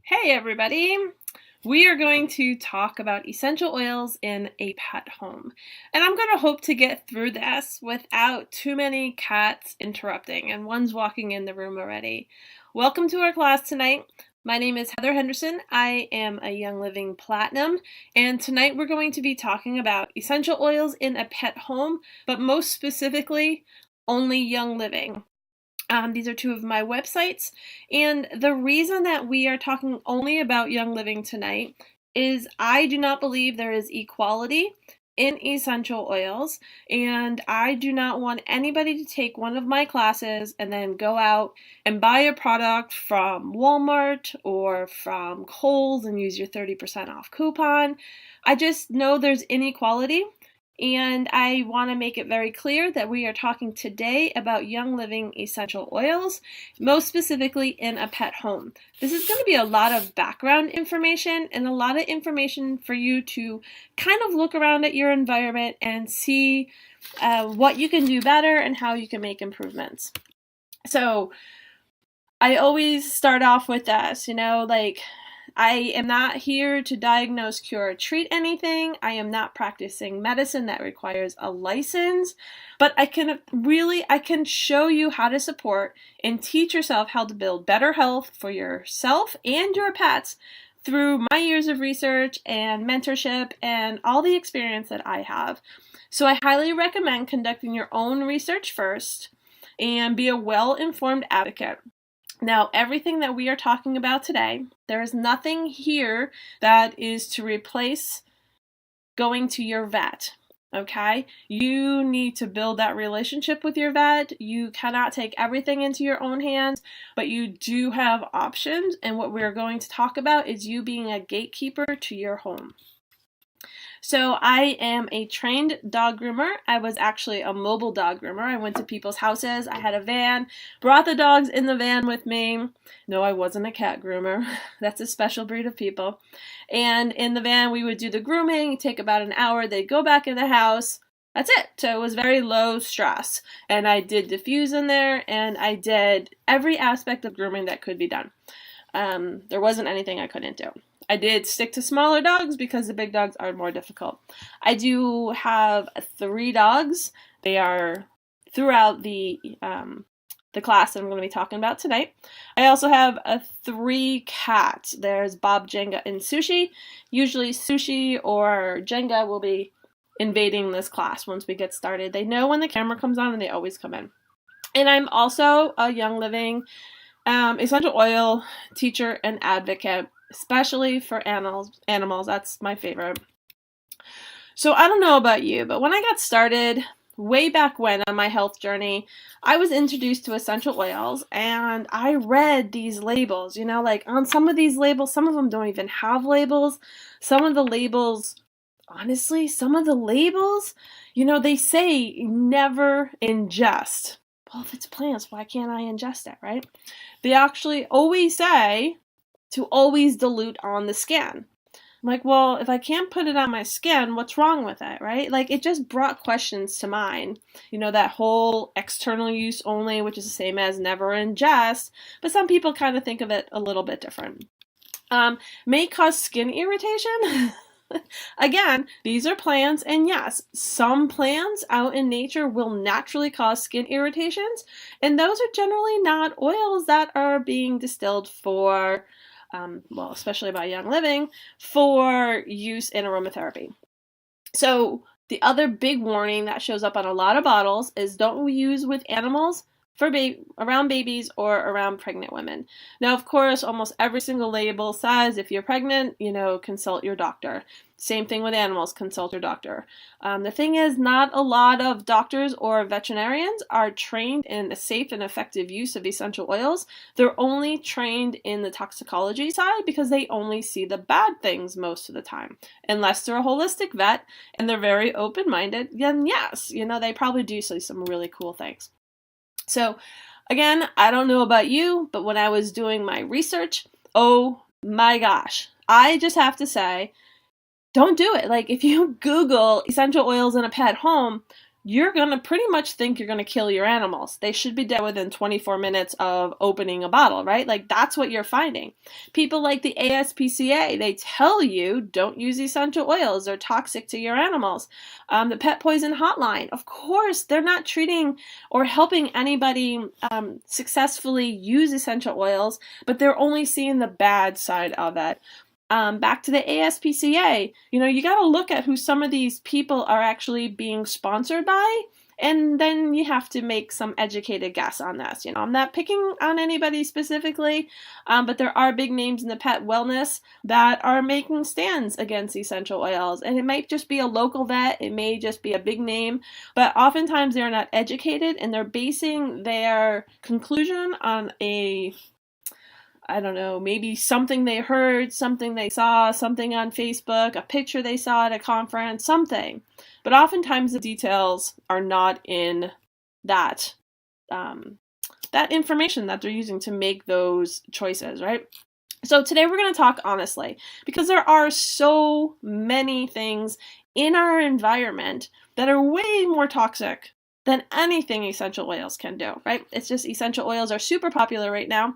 Hey everybody! We are going to talk about essential oils in a pet home. And I'm going to hope to get through this without too many cats interrupting, and one's walking in the room already. Welcome to our class tonight. My name is Heather Henderson. I am a Young Living Platinum, and tonight we're going to be talking about essential oils in a pet home, but most specifically, only Young Living. These are two of my websites, and the reason that we are talking only about Young Living tonight is I do not believe there is equality in essential oils, and I do not want anybody to take one of my classes and then go out and buy a product from Walmart or from Kohl's and use your 30% off coupon. I just know there's inequality. And I want to make it very clear that we are talking today about Young Living essential oils, most specifically in a pet home. This is going to be a lot of background information and a lot of information for you to kind of look around at your environment and see what you can do better and how you can make improvements. So I always start off with this, I am not here to diagnose, cure, or treat anything. I am not practicing medicine that requires a license, but I can show you how to support and teach yourself how to build better health for yourself and your pets through my years of research and mentorship and all the experience that I have. So I highly recommend conducting your own research first and be a well-informed advocate. Now, everything that we are talking about today, there is nothing here that is to replace going to your vet, okay? You need to build that relationship with your vet. You cannot take everything into your own hands, but you do have options, and what we're going to talk about is you being a gatekeeper to your home. So I am a trained dog groomer. I was actually a mobile dog groomer. I went to people's houses. I had a van, brought the dogs in the van with me. No, I wasn't a cat groomer. That's a special breed of people. And in the van, we would do the grooming, take about an hour. They'd go back in the house. That's it. So it was very low stress. And I did diffuse in there, and I did every aspect of grooming that could be done. There wasn't anything I couldn't do. I did stick to smaller dogs because the big dogs are more difficult. I do have 3 dogs. They are throughout the class that I'm going to be talking about tonight. I also have 3 cats. There's Bob, Jenga, and Sushi. Usually Sushi or Jenga will be invading this class once we get started. They know when the camera comes on and they always come in. And I'm also a Young Living essential oil teacher and advocate, especially for animals. That's my favorite. So I don't know about you, but when I got started way back when on my health journey, I was introduced to essential oils, and I read these labels, on some of these labels, some of them don't even have labels. Some of the labels, honestly, they say never ingest. Well, if it's plants, why can't I ingest it, right? They actually always say to always dilute on the skin. I'm like, well, if I can't put it on my skin, what's wrong with it, right? It just brought questions to mind. That whole external use only, which is the same as never ingest, but some people kind of think of it a little bit different. May cause skin irritation. Again, these are plants, and yes, some plants out in nature will naturally cause skin irritations, and those are generally not oils that are being distilled for, especially by Young Living, for use in aromatherapy. So the other big warning that shows up on a lot of bottles is don't use with animals for around babies or around pregnant women. Now, of course, almost every single label says if you're pregnant, consult your doctor. Same thing with animals, consult your doctor. The thing is, not a lot of doctors or veterinarians are trained in the safe and effective use of essential oils. They're only trained in the toxicology side because they only see the bad things most of the time. Unless they're a holistic vet and they're very open-minded, then yes, they probably do see some really cool things. So again, I don't know about you, but when I was doing my research, oh my gosh, I just have to say, don't do it. If you Google essential oils in a pet home, you're going to pretty much think you're going to kill your animals. They should be dead within 24 minutes of opening a bottle, right? Like that's what you're finding. People like the ASPCA, they tell you don't use essential oils. They're toxic to your animals. The Pet Poison Hotline, of course, they're not treating or helping anybody successfully use essential oils, but they're only seeing the bad side of it. Back to the ASPCA, you got to look at who some of these people are actually being sponsored by, and then you have to make some educated guess on this. I'm not picking on anybody specifically, but there are big names in the pet wellness that are making stands against essential oils, and it might just be a local vet, it may just be a big name, but oftentimes they're not educated and they're basing their conclusion on I don't know, maybe something they heard, something they saw, something on Facebook, a picture they saw at a conference, something. But oftentimes the details are not in that information that they're using to make those choices, right? So today we're going to talk honestly, because there are so many things in our environment that are way more toxic than anything essential oils can do, right? It's just essential oils are super popular right now,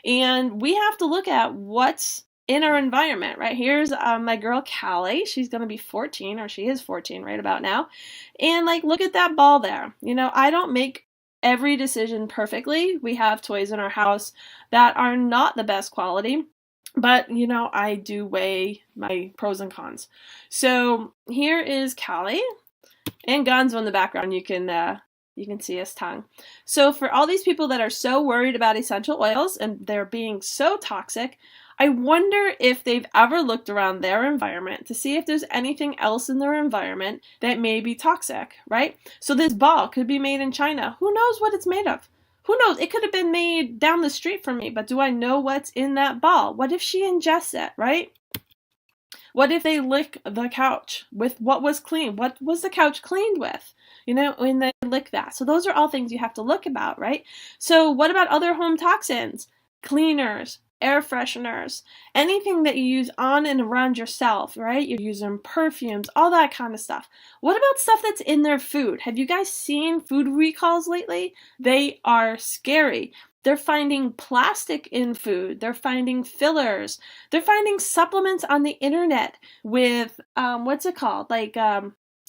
and we have to look at what's in our environment, right? Here's my girl Callie. She's going to be 14, or she is 14 right about now, and look at that ball there. I don't make every decision perfectly. We have toys in our house that are not the best quality, but I do weigh my pros and cons. So here is Callie. And Gonzo in the background, you can see his tongue. So for all these people that are so worried about essential oils and they're being so toxic, I wonder if they've ever looked around their environment to see if there's anything else in their environment that may be toxic, right? So this ball could be made in China. Who knows what it's made of? Who knows? It could have been made down the street from me, but do I know what's in that ball? What if she ingests it, right? What if they lick the couch with what was clean? What was the couch cleaned with? When they lick that. So those are all things you have to look about, right? So what about other home toxins? Cleaners, air fresheners, anything that you use on and around yourself, right? You're using perfumes, all that kind of stuff. What about stuff that's in their food? Have you guys seen food recalls lately? They are scary. They're finding plastic in food. They're finding fillers. They're finding supplements on the internet with, what's it called?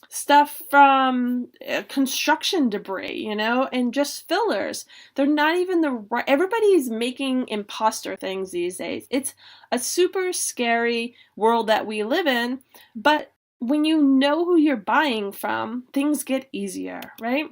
Stuff from construction debris, and just fillers. They're not even the right. Everybody's making imposter things these days. It's a super scary world that we live in, but when you know who you're buying from, things get easier, right?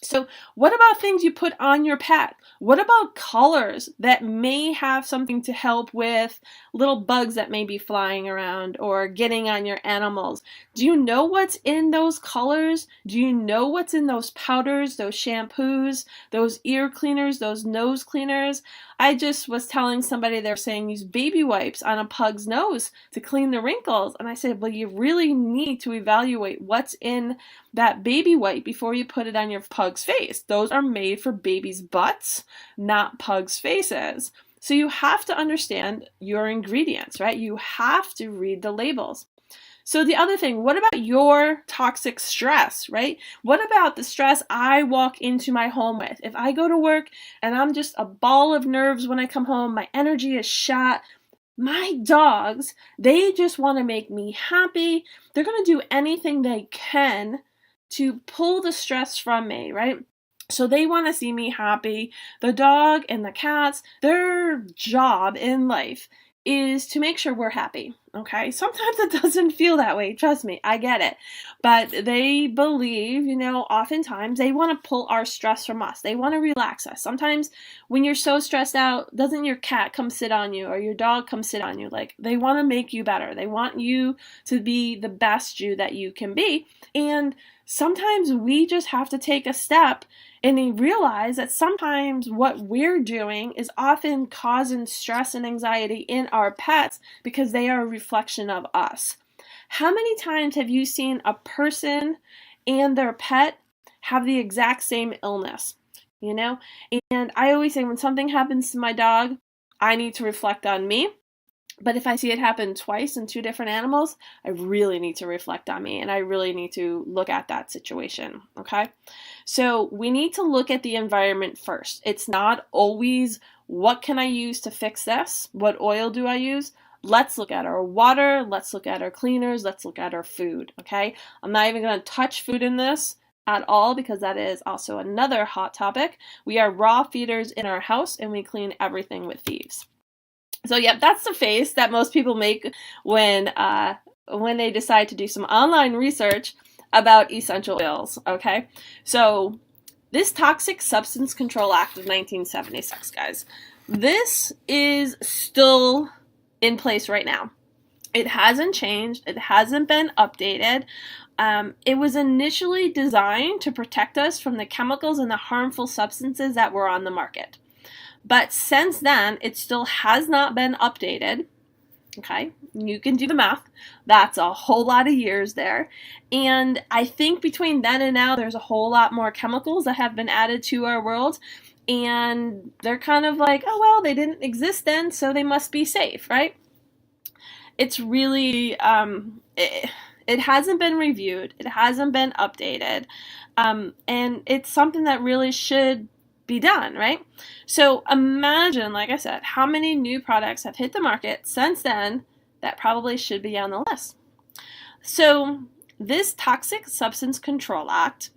So what about things you put on your pet? What about colors that may have something to help with little bugs that may be flying around or getting on your animals? Do you know what's in those colors? Do you know what's in those powders, those shampoos, those ear cleaners, those nose cleaners? I just was telling somebody they're saying use baby wipes on a pug's nose to clean the wrinkles. And I said, well, you really need to evaluate what's in that baby wipe before you put it on your pug's face. Those are made for babies' butts, not pugs' faces. So you have to understand your ingredients, right? You have to read the labels. So the other thing, what about your toxic stress, right? What about the stress I walk into my home with? If I go to work and I'm just a ball of nerves when I come home, my energy is shot, my dogs, they just want to make me happy. They're going to do anything they can to pull the stress from me, right? So they want to see me happy. The dog and the cats, their job in life is to make sure we're happy, okay? Sometimes it doesn't feel that way, trust me, I get it. But they believe, oftentimes they want to pull our stress from us. They want to relax us. Sometimes when you're so stressed out, doesn't your cat come sit on you or your dog come sit on you? They want to make you better. They want you to be the best you that you can be. And sometimes we just have to take a step and realize that sometimes what we're doing is often causing stress and anxiety in our pets because they are a reflection of us. How many times have you seen a person and their pet have the exact same illness? And I always say when something happens to my dog, I need to reflect on me. But if I see it happen twice in 2 different animals, I really need to reflect on me and I really need to look at that situation, okay? So we need to look at the environment first. It's not always what can I use to fix this? What oil do I use? Let's look at our water, let's look at our cleaners, let's look at our food, okay? I'm not even going to touch food in this at all because that is also another hot topic. We are raw feeders in our house and we clean everything with thieves. So yeah, that's the face that most people make when they decide to do some online research about essential oils, okay? So this Toxic Substance Control Act of 1976, guys, this is still in place right now. It hasn't changed. It hasn't been updated. It was initially designed to protect us from the chemicals and the harmful substances that were on the market. But since then, it still has not been updated. Okay, you can do the math. That's a whole lot of years there. And I think between then and now, there's a whole lot more chemicals that have been added to our world. And they're kind of like, oh, well, they didn't exist then, so they must be safe, right? It's really, it hasn't been reviewed. It hasn't been updated. And it's something that really should be done, right? So imagine, like I said, how many new products have hit the market since then that probably should be on the list. So this Toxic Substance Control Act,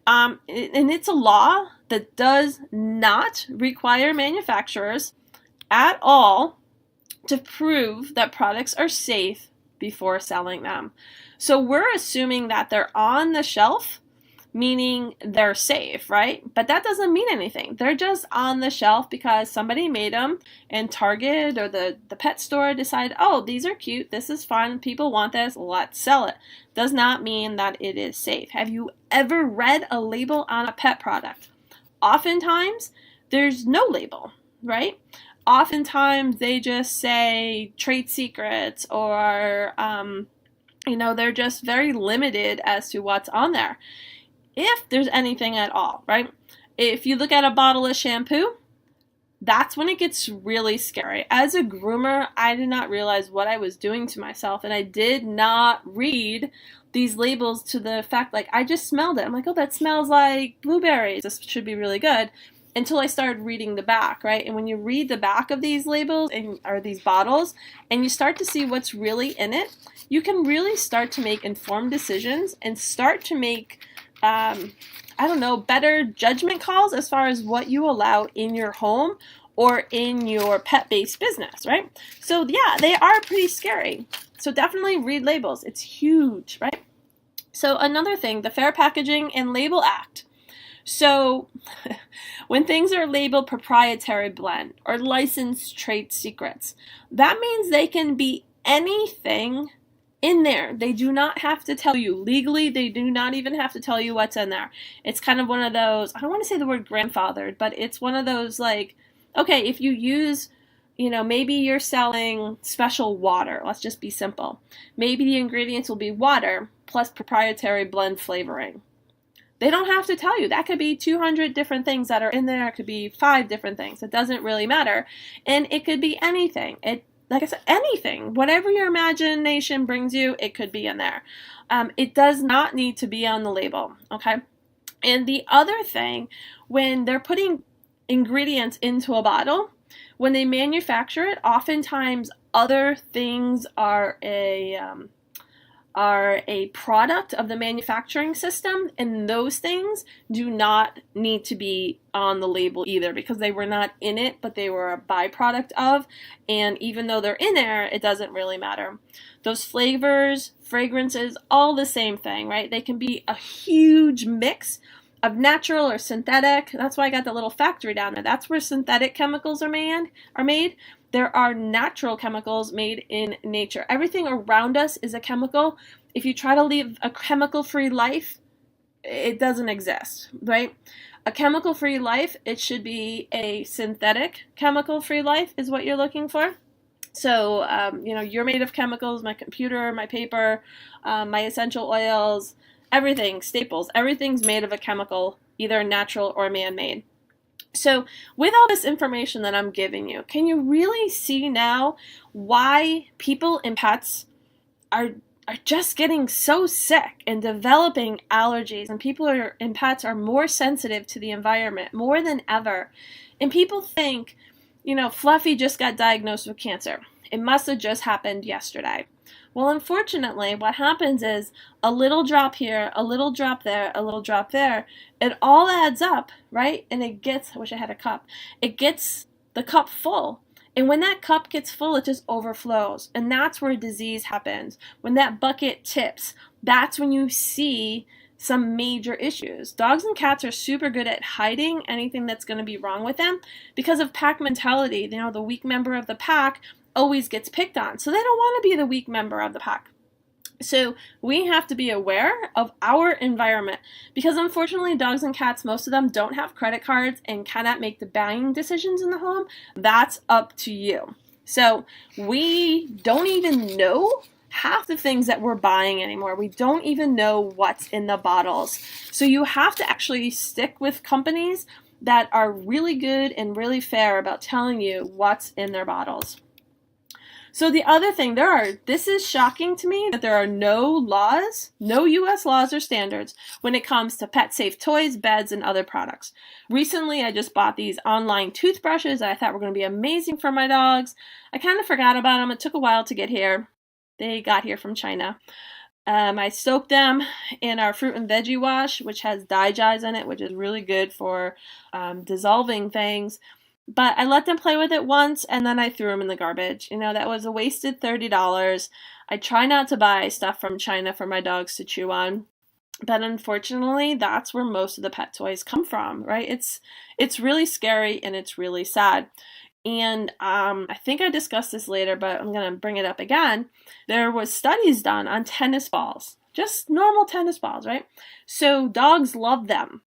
and it's a law that does not require manufacturers at all to prove that products are safe before selling them. So we're assuming that they're on the shelf, meaning they're safe, right? But that doesn't mean anything. They're just on the shelf because somebody made them and Target or the pet store decided, oh, these are cute, this is fun, people want this, let's sell it. Does not mean that it is safe. Have you ever read a label on a pet product? Oftentimes, there's no label, right? Oftentimes, they just say trade secrets or, they're just very limited as to what's on there. If there's anything at all, right? If you look at a bottle of shampoo, that's when it gets really scary. As a groomer, I did not realize what I was doing to myself, and I did not read these labels to the fact, like, I just smelled it. I'm like, oh, that smells like blueberries. This should be really good. Until I started reading the back, right? And when you read the back of these labels or these bottles, and you start to see what's really in it, you can really start to make informed decisions and start to make better judgment calls as far as what you allow in your home or in your pet-based business, right? So yeah, they are pretty scary. So definitely read labels. It's huge, right? So another thing, the Fair Packaging and Label Act. So when things are labeled proprietary blend or licensed trade secrets, that means they can be anything in there. They do not have to tell you. Legally, they do not even have to tell you what's in there. It's kind of one of those, I don't want to say the word grandfathered, but it's one of those like, okay, if you use, maybe you're selling special water. Let's just be simple. Maybe the ingredients will be water plus proprietary blend flavoring. They don't have to tell you. That could be 200 different things that are in there. It could be 5 different things. It doesn't really matter. And it could be anything. Like I said, anything. Whatever your imagination brings you, it could be in there. It does not need to be on the label, okay? And the other thing, when they're putting ingredients into a bottle, when they manufacture it, oftentimes other things are a product of the manufacturing system, and those things do not need to be on the label either because they were not in it, but they were a byproduct of, and even though they're in there, it doesn't really matter. Those flavors, fragrances, all the same thing, right? They can be a huge mix of natural or synthetic. That's why I got the little factory down there. That's where synthetic chemicals are made. There are natural chemicals made in nature. Everything around us is a chemical. If you try to live a chemical-free life, it doesn't exist, right? A chemical-free life, it should be a synthetic chemical-free life is what you're looking for. So, you're made of chemicals, my computer, my paper, my essential oils, everything, staples, everything's made of a chemical, either natural or man-made. So with all this information that I'm giving you, can you really see now why people and pets are just getting so sick and developing allergies, and and pets are more sensitive to the environment more than ever? And people think, Fluffy just got diagnosed with cancer. It must have just happened yesterday. Well, unfortunately, what happens is a little drop here, a little drop there, a little drop there. It all adds up, right? And I wish I had a cup. It gets the cup full. And when that cup gets full, it just overflows. And that's where disease happens. When that bucket tips, that's when you see some major issues. Dogs and cats are super good at hiding anything that's going to be wrong with them because of pack mentality. The weak member of the pack always gets picked on. So they don't want to be the weak member of the pack. So we have to be aware of our environment because unfortunately dogs and cats, most of them don't have credit cards and cannot make the buying decisions in the home. That's up to you. So we don't even know half the things that we're buying anymore. We don't even know what's in the bottles. So you have to actually stick with companies that are really good and really fair about telling you what's in their bottles. So the other thing, this is shocking to me that there are no laws, no U.S. laws or standards when it comes to pet-safe toys, beds, and other products. Recently, I just bought these online toothbrushes that I thought were going to be amazing for my dogs. I kind of forgot about them. It took a while to get here. They got here from China. I soaked them in our fruit and veggie wash, which has digize in it, which is really good for dissolving things. But I let them play with it once, and then I threw them in the garbage. That was a wasted $30. I try not to buy stuff from China for my dogs to chew on. But unfortunately, that's where most of the pet toys come from, right? It's really scary, and it's really sad. And I think I discussed this later, but I'm going to bring it up again. There was studies done on tennis balls, just normal tennis balls, right? So dogs love them.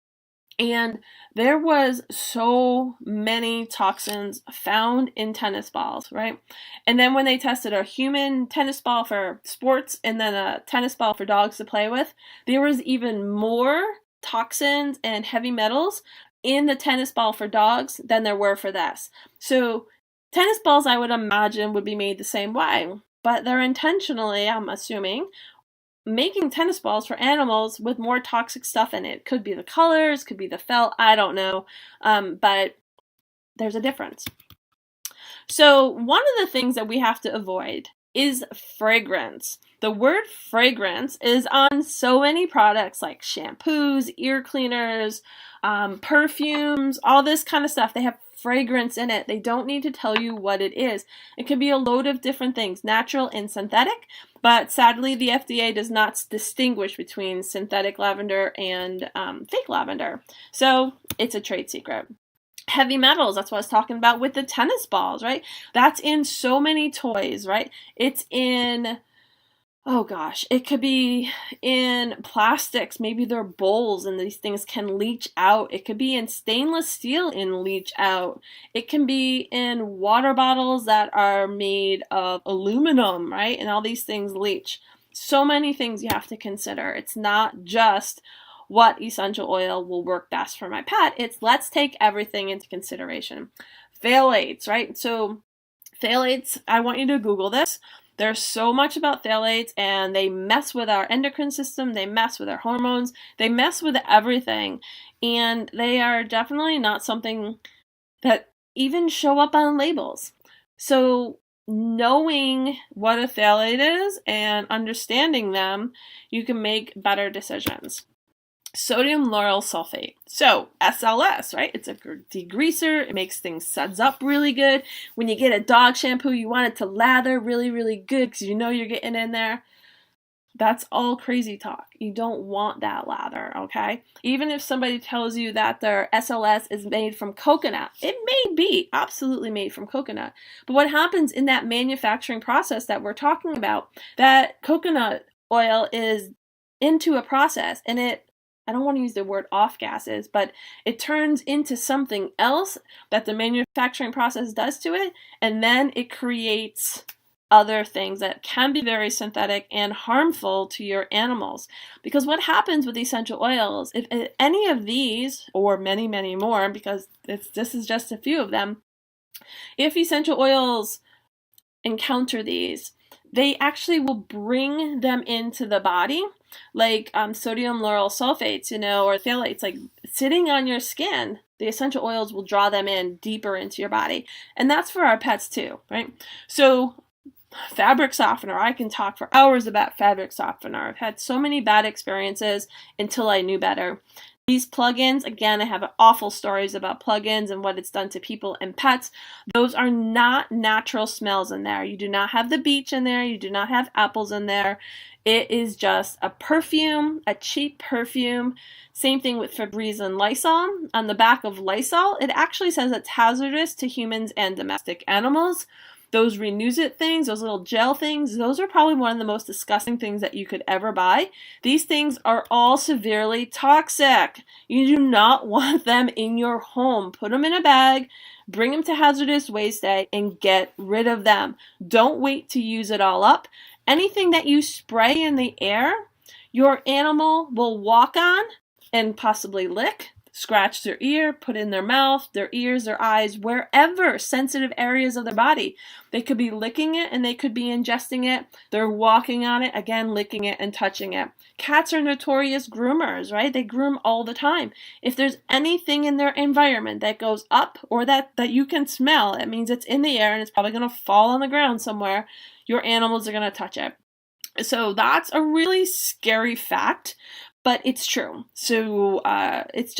And there was so many toxins found in tennis balls, right? And then when they tested a human tennis ball for sports and then a tennis ball for dogs to play with, there was even more toxins and heavy metals in the tennis ball for dogs than there were for this. So tennis balls, I would imagine, would be made the same way, but they're intentionally, I'm assuming, making tennis balls for animals with more toxic stuff in it. Could be the colors, could be the felt, I don't know, but there's a difference. So one of the things that we have to avoid is fragrance. The word fragrance is on so many products like shampoos, ear cleaners, perfumes, all this kind of stuff. They have fragrance in it. They don't need to tell you what it is. It could be a load of different things, natural and synthetic, but sadly the FDA does not distinguish between synthetic lavender and fake lavender. So it's a trade secret. Heavy metals, that's what I was talking about with the tennis balls, right? That's in so many toys, right? It's in, oh gosh, it could be in plastics. Maybe they're bowls and these things can leach out. It could be in stainless steel and leach out. It can be in water bottles that are made of aluminum, right? And all these things leach. So many things you have to consider. It's not just what essential oil will work best for my pet. It's let's take everything into consideration. Phthalates, right? So phthalates, I want you to Google this. There's so much about phthalates, and they mess with our endocrine system, they mess with our hormones, they mess with everything, and they are definitely not something that even show up on labels. So knowing what a phthalate is and understanding them, you can make better decisions. Sodium lauryl sulfate. So SLS, right? It's a degreaser. It makes things suds up really good. When you get a dog shampoo, you want it to lather really, really good because you know you're getting in there. That's all crazy talk. You don't want that lather, okay? Even if somebody tells you that their SLS is made from coconut, it may be absolutely made from coconut. But what happens in that manufacturing process that we're talking about, that coconut oil is into a process and I don't want to use the word off gases, but it turns into something else that the manufacturing process does to it, and then it creates other things that can be very synthetic and harmful to your animals. Because what happens with essential oils, if any of these, or many, many more, because this is just a few of them, if essential oils encounter these, they actually will bring them into the body, like sodium lauryl sulfates, or phthalates, like sitting on your skin. The essential oils will draw them in deeper into your body. And that's for our pets too, right? So fabric softener, I can talk for hours about fabric softener. I've had so many bad experiences until I knew better. These plugins, again, I have awful stories about plugins and what it's done to people and pets. Those are not natural smells in there. You do not have the beach in there. You do not have apples in there. It is just a perfume, a cheap perfume. Same thing with Febreze and Lysol. On the back of Lysol, it actually says it's hazardous to humans and domestic animals. Those Renews-It things, those little gel things, those are probably one of the most disgusting things that you could ever buy. These things are all severely toxic. You do not want them in your home. Put them in a bag, bring them to hazardous waste day, and get rid of them. Don't wait to use it all up. Anything that you spray in the air, your animal will walk on and possibly lick, scratch their ear, put in their mouth, their ears, their eyes, wherever sensitive areas of their body. They could be licking it and they could be ingesting it. They're walking on it, again, licking it and touching it. Cats are notorious groomers, right? They groom all the time. If there's anything in their environment that goes up or that you can smell, it means it's in the air and it's probably going to fall on the ground somewhere. Your animals are going to touch it. So that's a really scary fact. But it's true. So it's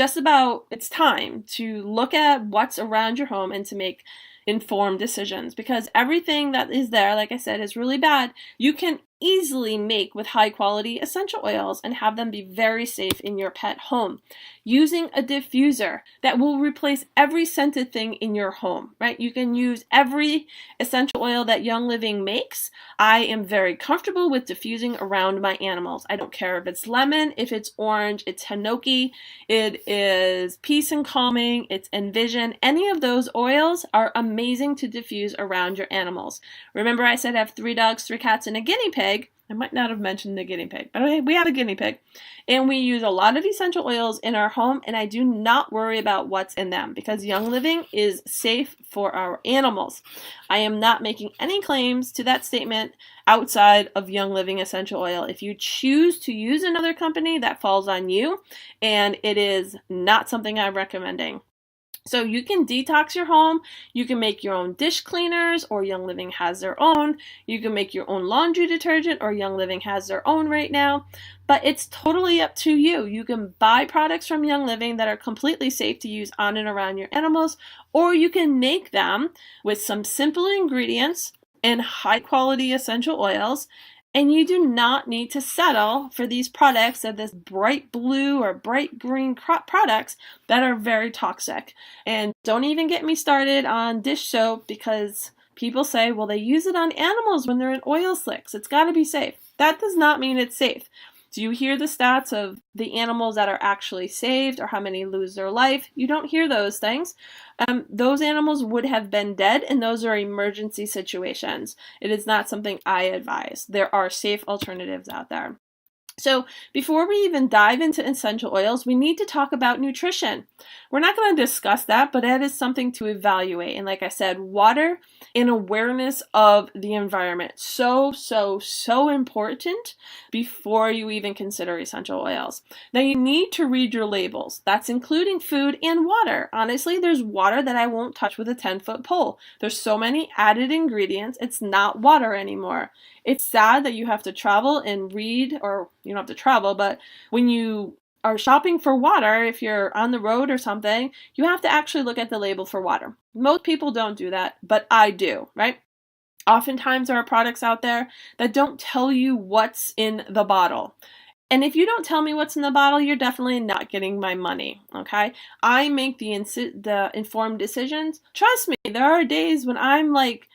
time to look at what's around your home and to make informed decisions, because everything that is there, like I said, is really bad. You can easily make with high quality essential oils and have them be very safe in your pet home using a diffuser that will replace every scented thing in your home, right? You can use every essential oil that Young Living makes. I am very comfortable with diffusing around my animals. I don't care if it's lemon, if it's orange, it's hinoki, it is peace and calming, it's envision. Any of those oils are amazing to diffuse around your animals. Remember I said I have 3 dogs, 3 cats, and a guinea pig. I might not have mentioned the guinea pig, but we have a guinea pig. And we use a lot of essential oils in our home, and I do not worry about what's in them because Young Living is safe for our animals. I am not making any claims to that statement outside of Young Living essential oil. If you choose to use another company, that falls on you, and it is not something I'm recommending. So you can detox your home, you can make your own dish cleaners, or Young Living has their own. You can make your own laundry detergent, or Young Living has their own right now. But it's totally up to you. You can buy products from Young Living that are completely safe to use on and around your animals, or you can make them with some simple ingredients and high quality essential oils. And you do not need to settle for these products of this bright blue or bright green products that are very toxic. And don't even get me started on dish soap, because people say, well, they use it on animals when they're in oil slicks. It's got to be safe. That does not mean it's safe. Do you hear the stats of the animals that are actually saved or how many lose their life? You don't hear those things. Those animals would have been dead, and those are emergency situations. It is not something I advise. There are safe alternatives out there. So before we even dive into essential oils, we need to talk about nutrition. We're not going to discuss that, but that is something to evaluate. And like I said, water and awareness of the environment. So important before you even consider essential oils. Now you need to read your labels. That's including food and water. Honestly, there's water that I won't touch with a 10-foot pole. There's so many added ingredients. It's not water anymore. It's sad that you have to travel and read, or you don't have to travel, but when you are shopping for water, if you're on the road or something, you have to actually look at the label for water. Most people don't do that, but I do, right? Oftentimes there are products out there that don't tell you what's in the bottle. And if you don't tell me what's in the bottle, you're definitely not getting my money, okay? I make the informed decisions. Trust me, there are days when I'm like,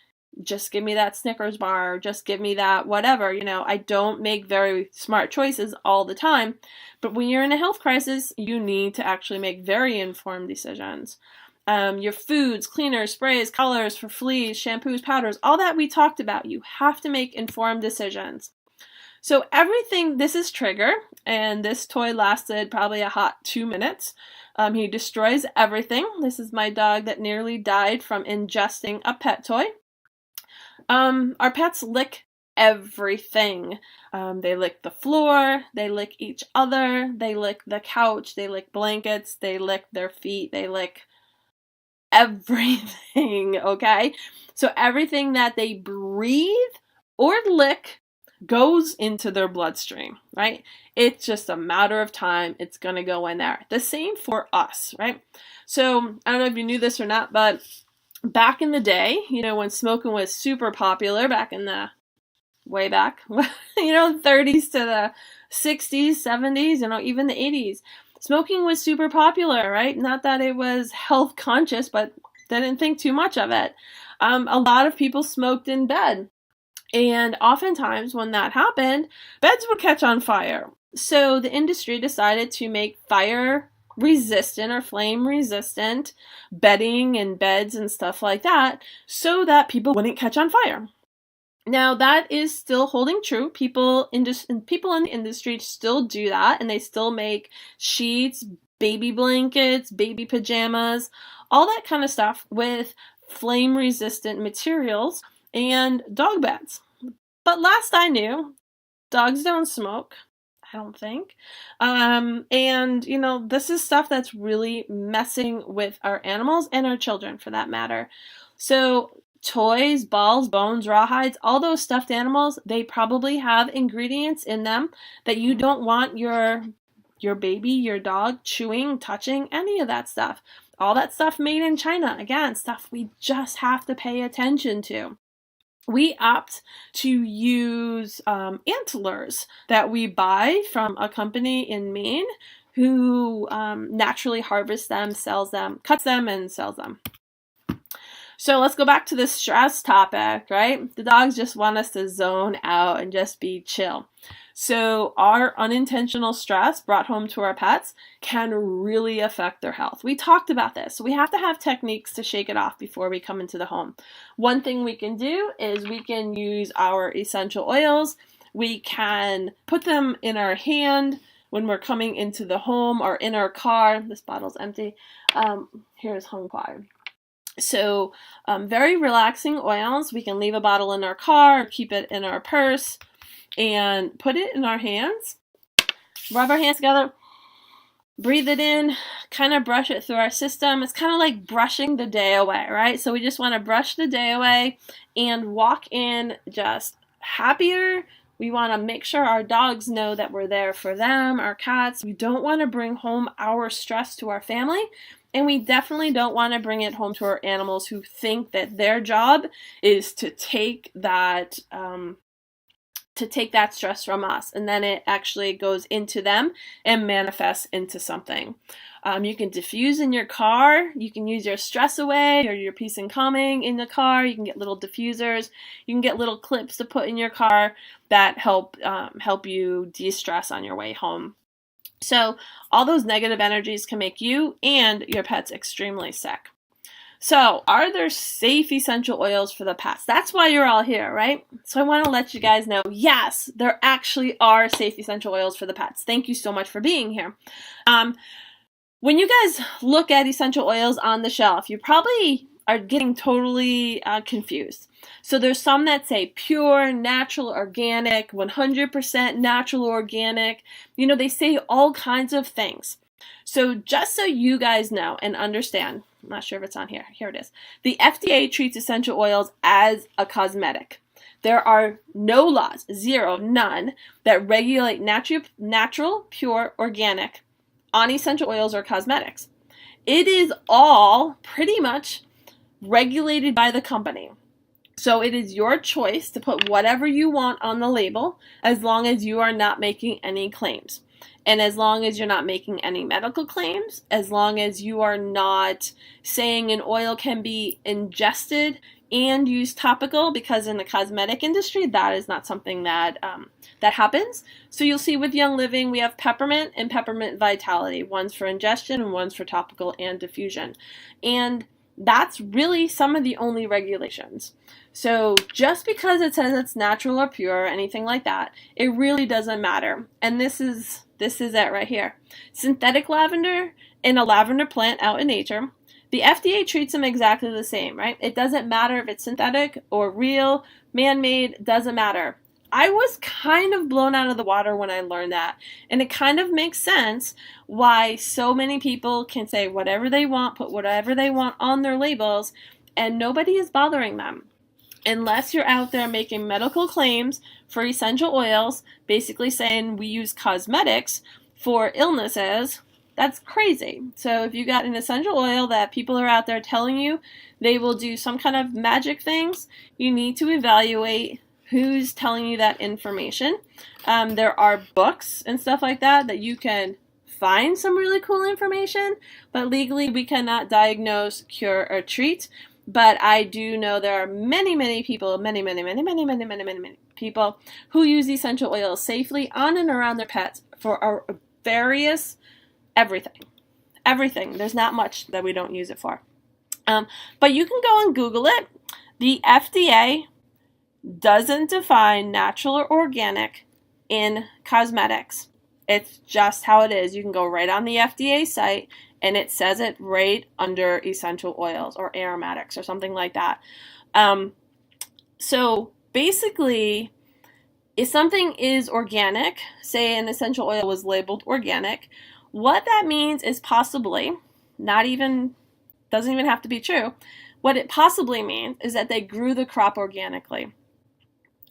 just give me that Snickers bar, just give me that whatever, I don't make very smart choices all the time. But when you're in a health crisis, you need to actually make very informed decisions. your foods, cleaners, sprays, colors for fleas, shampoos, powders, all that we talked about. You have to make informed decisions. So everything, this is Trigger, and this toy lasted probably a hot 2 minutes. He destroys everything. This is my dog that nearly died from ingesting a pet toy. Our pets lick everything. They lick the floor, they lick each other, they lick the couch, they lick blankets, they lick their feet, they lick everything, okay? So everything that they breathe or lick goes into their bloodstream, right? It's just a matter of time. It's going to go in there. The same for us, right? So I don't know if you knew this or not, but back in the day, when smoking was super popular, back in the way back, 30s to the 60s, 70s, even the 80s, smoking was super popular, right? Not that it was health conscious, but they didn't think too much of it. A lot of people smoked in bed. And oftentimes when that happened, beds would catch on fire. So the industry decided to make fire resistant or flame resistant bedding and beds and stuff like that so that people wouldn't catch on fire. Now that is still holding true. People in the industry still do that, and they still make sheets, baby blankets, baby pajamas, all that kind of stuff with flame resistant materials and dog beds. But last I knew, dogs don't smoke, I don't think. And, this is stuff that's really messing with our animals and our children for that matter. So toys, balls, bones, rawhides, all those stuffed animals, they probably have ingredients in them that you don't want your baby, your dog chewing, touching, any of that stuff. All that stuff made in China. Again, stuff we just have to pay attention to. We opt to use antlers that we buy from a company in Maine who naturally harvests them, sells them, cuts them, and sells them. So let's go back to the stress topic, right? The dogs just want us to zone out and just be chill. So our unintentional stress brought home to our pets can really affect their health. We talked about this. So we have to have techniques to shake it off before we come into the home. One thing we can do is we can use our essential oils. We can put them in our hand when we're coming into the home or in our car. This bottle's empty. Here's home quad. So very relaxing oils. We can leave a bottle in our car, keep it in our purse, and put it in our hands. Rub our hands together, breathe it in, kind of brush it through our system. It's kind of like brushing the day away, right? So we just want to brush the day away and walk in just happier. We want to make sure our dogs know that we're there for them, our cats. We don't want to bring home our stress to our family. And we definitely don't want to bring it home to our animals who think that their job is to take that stress from us, and then it actually goes into them and manifests into something. You can diffuse in your car. You can use your stress away or your peace and calming in the car. You can get little diffusers. You can get little clips to put in your car that help you de-stress on your way home. So all those negative energies can make you and your pets extremely sick. So are there safe essential oils for the pets? That's why you're all here, right? So I want to let you guys know, yes, there actually are safe essential oils for the pets. Thank you so much for being here. When you guys look at essential oils on the shelf, you probably are getting totally confused. So there's some that say pure, natural, organic, 100% natural, organic. They say all kinds of things. So just so you guys know and understand, I'm not sure if it's on here. Here it is. The FDA treats essential oils as a cosmetic. There are no laws, zero, none, that regulate natural, pure, organic on essential oils or cosmetics. It is all pretty much regulated by the company. So it is your choice to put whatever you want on the label as long as you are not making any claims. And as long as you're not making any medical claims, as long as you are not saying an oil can be ingested and use topical, because in the cosmetic industry, that is not something that that happens. So you'll see with Young Living, we have peppermint and peppermint vitality. One's for ingestion and one's for topical and diffusion. And that's really some of the only regulations. So just because it says it's natural or pure or anything like that, it really doesn't matter. And this is it right here. Synthetic lavender in a lavender plant out in nature. The FDA treats them exactly the same, right? It doesn't matter if it's synthetic or real, man-made, doesn't matter. I was kind of blown out of the water when I learned that. And it kind of makes sense why so many people can say whatever they want, put whatever they want on their labels, and nobody is bothering them. Unless you're out there making medical claims for essential oils, basically saying we use cosmetics for illnesses, that's crazy. So if you got an essential oil that people are out there telling you they will do some kind of magic things, you need to evaluate who's telling you that information. There are books and stuff like that you can find some really cool information, but legally we cannot diagnose, cure, or treat. But I do know there are many people, many people who use essential oils safely on and around their pets for various everything. There's not much that we don't use it for. But you can go and Google it. The FDA doesn't define natural or organic in cosmetics. It's just how it is. You can go right on the FDA site and it says it right under essential oils or aromatics or something like that. So basically, if something is organic, say an essential oil was labeled organic, what that means is possibly, doesn't even have to be true, what it possibly means is that they grew the crop organically.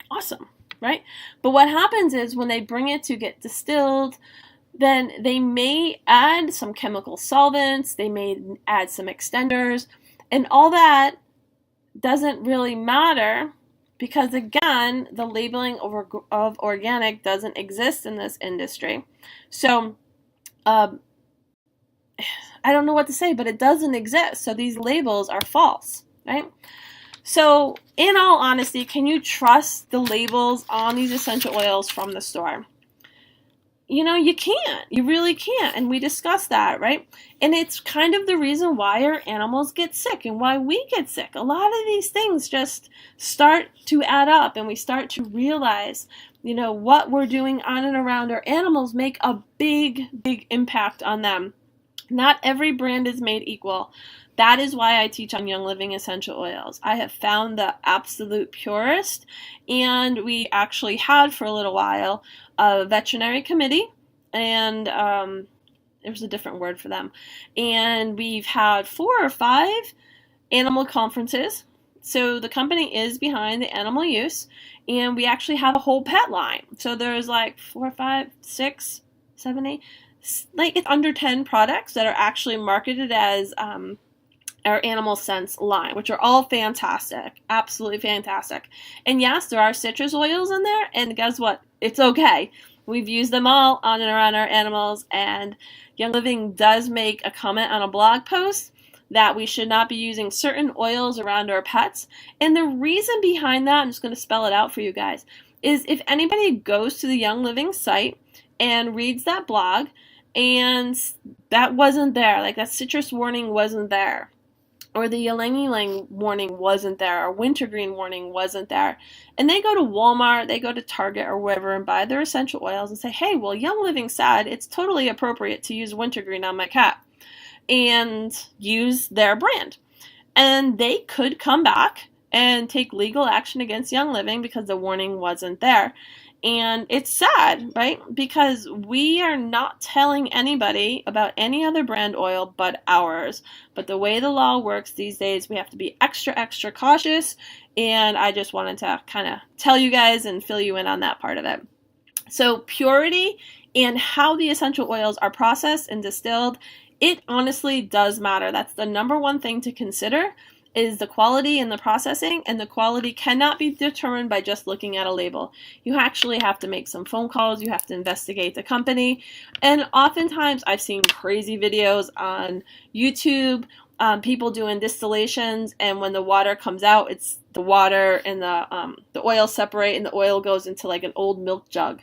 Awesome, right? But what happens is when they bring it to get distilled, then they may add some chemical solvents, they may add some extenders, and all that doesn't really matter because, again, the labeling of organic doesn't exist in this industry. So, I don't know what to say, but it doesn't exist. So these labels are false, right? So, in all honesty, can you trust the labels on these essential oils from the store? You can't. You really can't. And we discussed that, right? And it's kind of the reason why our animals get sick and why we get sick. A lot of these things just start to add up and we start to realize, what we're doing on and around our animals make a big impact on them. Not every brand is made equal. That is why I teach on Young Living essential oils. I have found the absolute purest, and we actually had for a little while a veterinary committee, and there was a different word for them. And we've had 4 or 5 animal conferences. So the company is behind the animal use, and we actually have a whole pet line. So there's like 4, 5, 6, 7, 8, it's under 10 products that are actually marketed as our Animal Sense line, which are all fantastic, absolutely fantastic. And yes, there are citrus oils in there, and guess what? It's okay. We've used them all on and around our animals, and Young Living does make a comment on a blog post that we should not be using certain oils around our pets. And the reason behind that, I'm just going to spell it out for you guys, is if anybody goes to the Young Living site and reads that blog, and that wasn't there, like that citrus warning wasn't there, or the ylang-ylang warning wasn't there, or wintergreen warning wasn't there, and they go to Walmart, they go to Target or wherever and buy their essential oils and say, hey, well, Young Living said it's totally appropriate to use wintergreen on my cat, and use their brand. And they could come back and take legal action against Young Living because the warning wasn't there. And it's sad, right? Because we are not telling anybody about any other brand oil but ours. But the way the law works these days, we have to be extra cautious. And I just wanted to kind of tell you guys and fill you in on that part of it. So purity and how the essential oils are processed and distilled, it honestly does matter. That's the number one thing to consider, is the quality and the processing, and the quality cannot be determined by just looking at a label. You actually have to make some phone calls, you have to investigate the company, and oftentimes I've seen crazy videos on YouTube people doing distillations, and when the water comes out, it's the water and the oil separate, and the oil goes into like an old milk jug.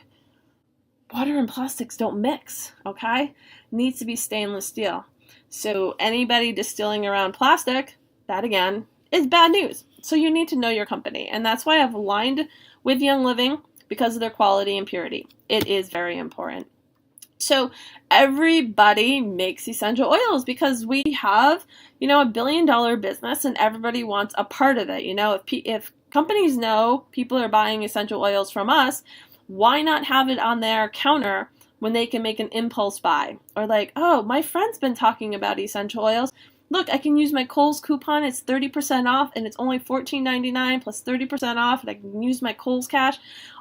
Water and plastics don't mix, okay? It needs to be stainless steel. So anybody distilling around plastic, that again is bad news. So you need to know your company, and that's why I've aligned with Young Living, because of their quality and purity. It is very important. So everybody makes essential oils because we have, $1 billion business, and everybody wants a part of it. If companies know people are buying essential oils from us, why not have it on their counter when they can make an impulse buy? Or like, oh, my friend's been talking about essential oils. Look, I can use my Kohl's coupon. It's 30% off, and it's only $14.99 plus 30% off, and I can use my Kohl's cash.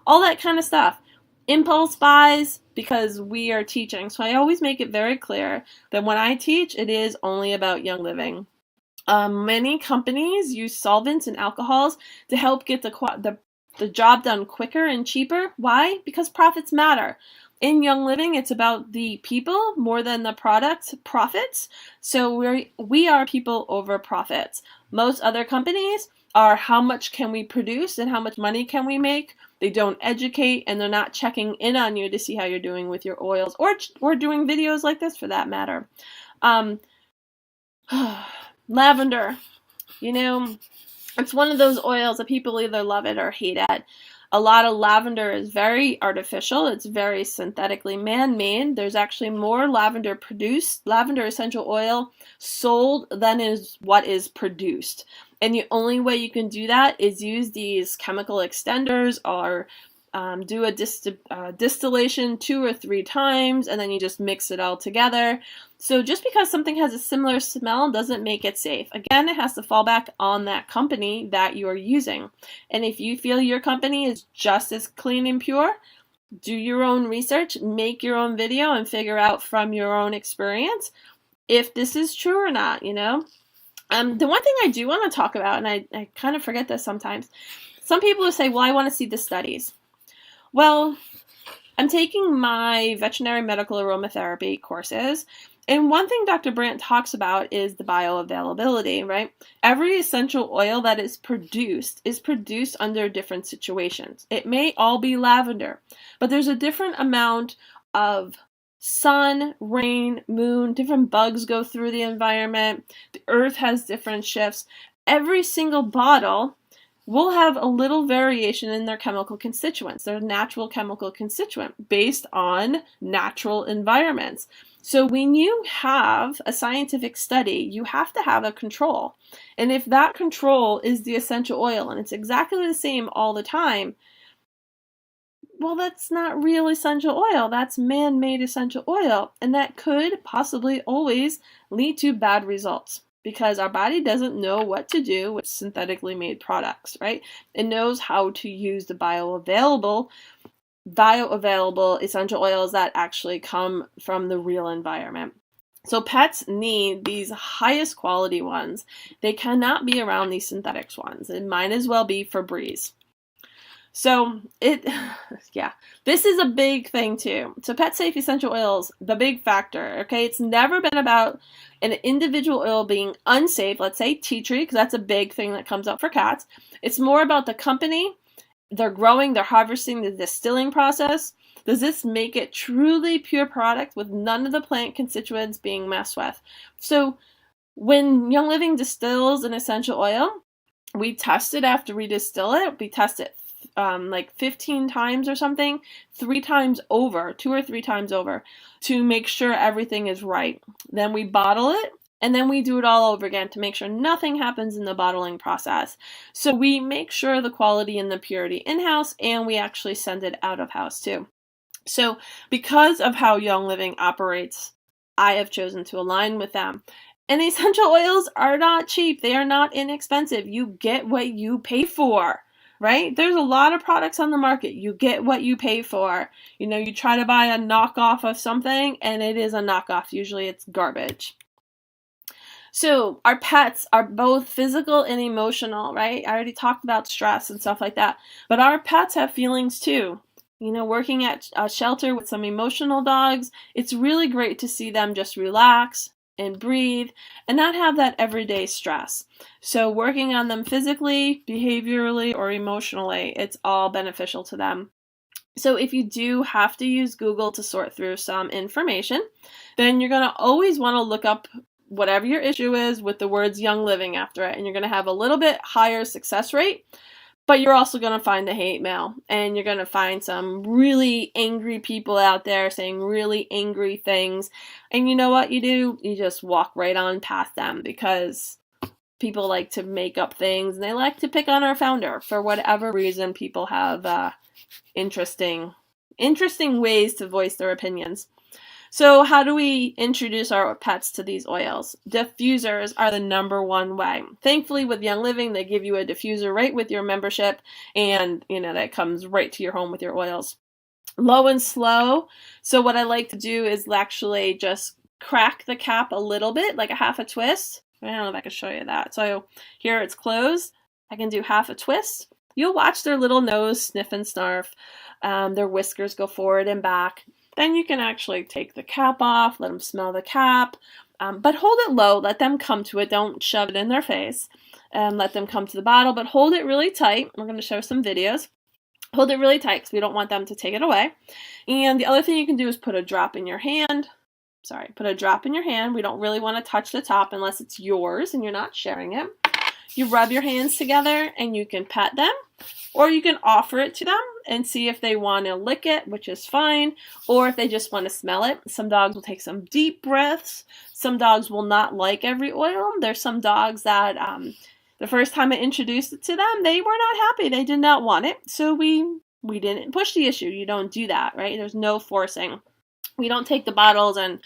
All that kind of stuff. Impulse buys, because we are teaching. So I always make it very clear that when I teach, it is only about Young Living. Many companies use solvents and alcohols to help get the job done quicker and cheaper. Why? Because profits matter. In Young Living, it's about the people more than the product profits. So we are people over profits. Most other companies are how much can we produce and how much money can we make. They don't educate, and they're not checking in on you to see how you're doing with your oils, or doing videos like this for that matter. Lavender, it's one of those oils that people either love it or hate it. A lot of lavender is very artificial. It's very synthetically man-made. There's actually more lavender essential oil sold than is what is produced. And the only way you can do that is use these chemical extenders, or do a distillation 2 or 3 times, and then you just mix it all together. So just because something has a similar smell doesn't make it safe. Again, it has to fall back on that company that you're using. And if you feel your company is just as clean and pure, do your own research, make your own video, and figure out from your own experience if this is true or not, The one thing I do want to talk about, and I kind of forget this sometimes, some people will say, well, I want to see the studies. Well, I'm taking my veterinary medical aromatherapy courses, and one thing Dr. Brandt talks about is the bioavailability, right? Every essential oil that is produced under different situations. It may all be lavender, but there's a different amount of sun, rain, moon, different bugs go through the environment. The earth has different shifts. Every single bottle will have a little variation in their chemical constituents, their natural chemical constituent, based on natural environments. So when you have a scientific study, you have to have a control. And if that control is the essential oil and it's exactly the same all the time, well, that's not real essential oil. That's man-made essential oil. And that could possibly always lead to bad results, because our body doesn't know what to do with synthetically made products, right? It knows how to use the bioavailable essential oils that actually come from the real environment. So pets need these highest quality ones. They cannot be around these synthetics ones. It might as well be Febreze. So this is a big thing too. So pet safe essential oils, the big factor, okay? It's never been about an individual oil being unsafe, let's say tea tree, because that's a big thing that comes up for cats. It's more about the company, they're growing, they're harvesting, the distilling process. Does this make it truly pure product with none of the plant constituents being messed with? So when Young Living distills an essential oil, we test it after we distill it. We test it like 15 times or something, 2 or 3 times over, to make sure everything is right. Then we bottle it, and then we do it all over again to make sure nothing happens in the bottling process. So we make sure the quality and the purity in-house, and we actually send it out of house too. So because of how Young Living operates, I have chosen to align with them. And essential oils are not cheap. They are not inexpensive. You get what you pay for. Right? There's a lot of products on the market. You get what you pay for. You try to buy a knockoff of something, and it is a knockoff. Usually it's garbage. So our pets are both physical and emotional, right? I already talked about stress and stuff like that. But our pets have feelings too. Working at a shelter with some emotional dogs, it's really great to see them just relax, and breathe and not have that everyday stress. So working on them physically, behaviorally, or emotionally, it's all beneficial to them. So if you do have to use Google to sort through some information, then you're going to always want to look up whatever your issue is with the words young living after it, and you're going to have a little bit higher success rate, but you're also going to find the hate mail, and you're going to find some really angry people out there saying really angry things, and you know what you do? You just walk right on past them, because people like to make up things, and they like to pick on our founder. For whatever reason, people have interesting ways to voice their opinions. So how do we introduce our pets to these oils? Diffusers are the #1 way. Thankfully, with Young Living, they give you a diffuser right with your membership, and that comes right to your home with your oils. Low and slow. So what I like to do is actually just crack the cap a little bit, like a half a twist. I don't know if I can show you that. So here it's closed. I can do half a twist. You'll watch their little nose sniff and snarf. Their whiskers go forward and back. Then you can actually take the cap off, let them smell the cap, but hold it low, let them come to it, don't shove it in their face, let them come to the bottle, but hold it really tight. We're going to show some videos. Hold it really tight because we don't want them to take it away. And the other thing you can do is put a drop in your hand. Put a drop in your hand. We don't really want to touch the top unless it's yours and you're not sharing it. You rub your hands together and you can pet them, or you can offer it to them and see if they want to lick it, which is fine, or if they just want to smell it. Some dogs will take some deep breaths. Some dogs will not like every oil. There's some dogs that the first time I introduced it to them, they were not happy. They did not want it. So we didn't push the issue. You don't do that, right? There's no forcing. We don't take the bottles and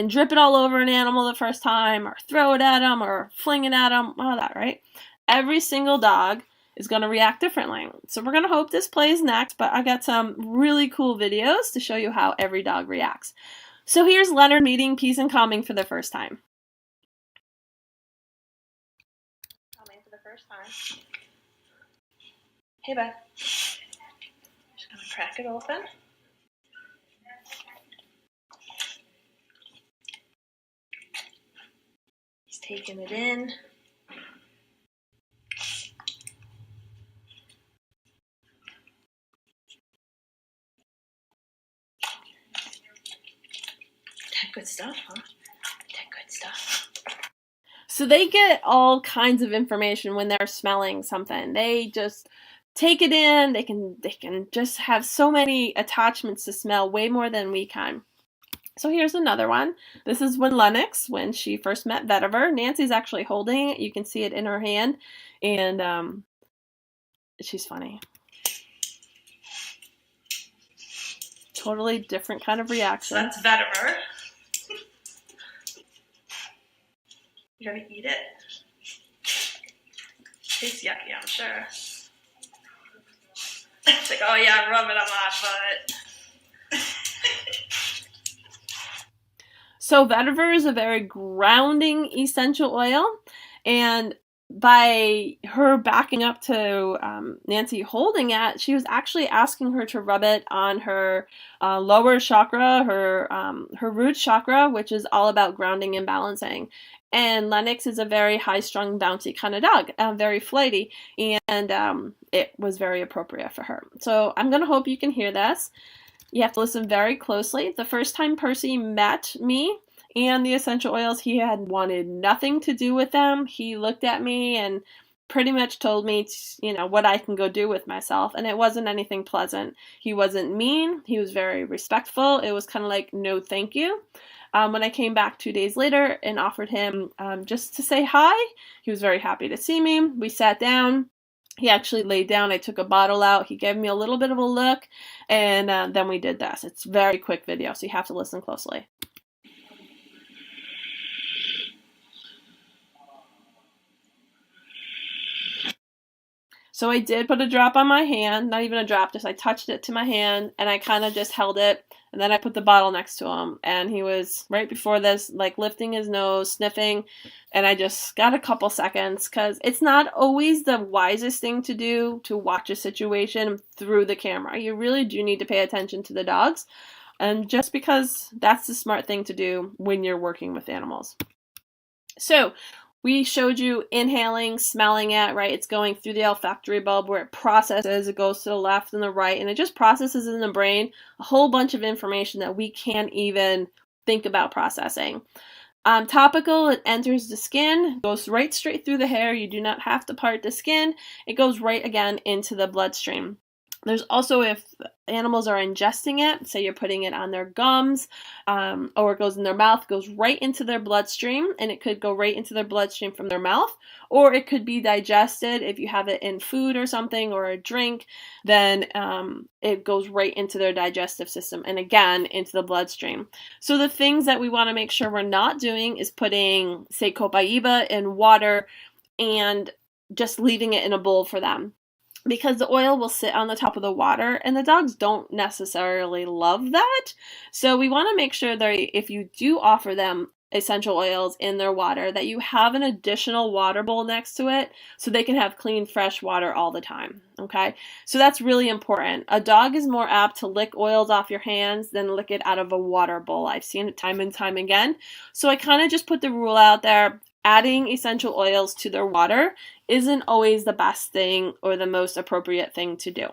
drip it all over an animal the first time, or throw it at them, or fling it at them, all that, right? Every single dog is going to react differently. So we're going to hope this plays next, but I got some really cool videos to show you how every dog reacts. So here's Leonard meeting peace and calming for the first time. Calming for the first time. Hey, bud. Just going to crack it open. He's taking it in. Good stuff, huh? Good stuff. So they get all kinds of information when they're smelling something. They just take it in. They can just have so many attachments to smell, way more than we can. So here's another one. This is when she first met Vetiver. Nancy's actually holding it. You can see it in her hand, and she's funny. Totally different kind of reaction. So that's Vetiver. You're gonna eat it? Tastes yucky, I'm sure. It's like, oh yeah, rub it on my butt. So vetiver is a very grounding essential oil, and by her backing up to Nancy holding it, she was actually asking her to rub it on her lower chakra, her root chakra, which is all about grounding and balancing. And Lennox is a very high-strung, bouncy kind of dog, very flighty, and it was very appropriate for her. So I'm going to hope you can hear this. You have to listen very closely. The first time Percy met me and the essential oils, he had wanted nothing to do with them. He looked at me and pretty much told me, what I can go do with myself, and it wasn't anything pleasant. He wasn't mean. He was very respectful. It was kind of like, no thank you. When I came back 2 days later and offered him just to say hi, he was very happy to see me. We sat down. He actually laid down. I took a bottle out. He gave me a little bit of a look, and then we did this. It's a very quick video, so you have to listen closely. So I did put a drop on my hand, not even a drop, just I touched it to my hand, and I kind of just held it, and then I put the bottle next to him, and he was, right before this, like lifting his nose, sniffing, and I just got a couple seconds, because it's not always the wisest thing to do to watch a situation through the camera. You really do need to pay attention to the dogs. And just because that's the smart thing to do when you're working with animals. So we showed you inhaling, smelling it, right? It's going through the olfactory bulb where it processes, it goes to the left and the right, and it just processes in the brain a whole bunch of information that we can't even think about processing. Topical, it enters the skin, goes right straight through the hair. You do not have to part the skin. It goes right again into the bloodstream. There's also, if animals are ingesting it, say you're putting it on their gums, or it goes in their mouth, goes right into their bloodstream, and it could go right into their bloodstream from their mouth, or it could be digested if you have it in food or something, or a drink, then it goes right into their digestive system, and again, into the bloodstream. So the things that we want to make sure we're not doing is putting, say, copaiba in water and just leaving it in a bowl for them, because the oil will sit on the top of the water and the dogs don't necessarily love that. So we want to make sure that if you do offer them essential oils in their water, that you have an additional water bowl next to it so they can have clean, fresh water all the time. Okay, so that's really important. A dog is more apt to lick oils off your hands than lick it out of a water bowl. I've seen it time and time again. So I kind of just put the rule out there. Adding essential oils to their water isn't always the best thing or the most appropriate thing to do.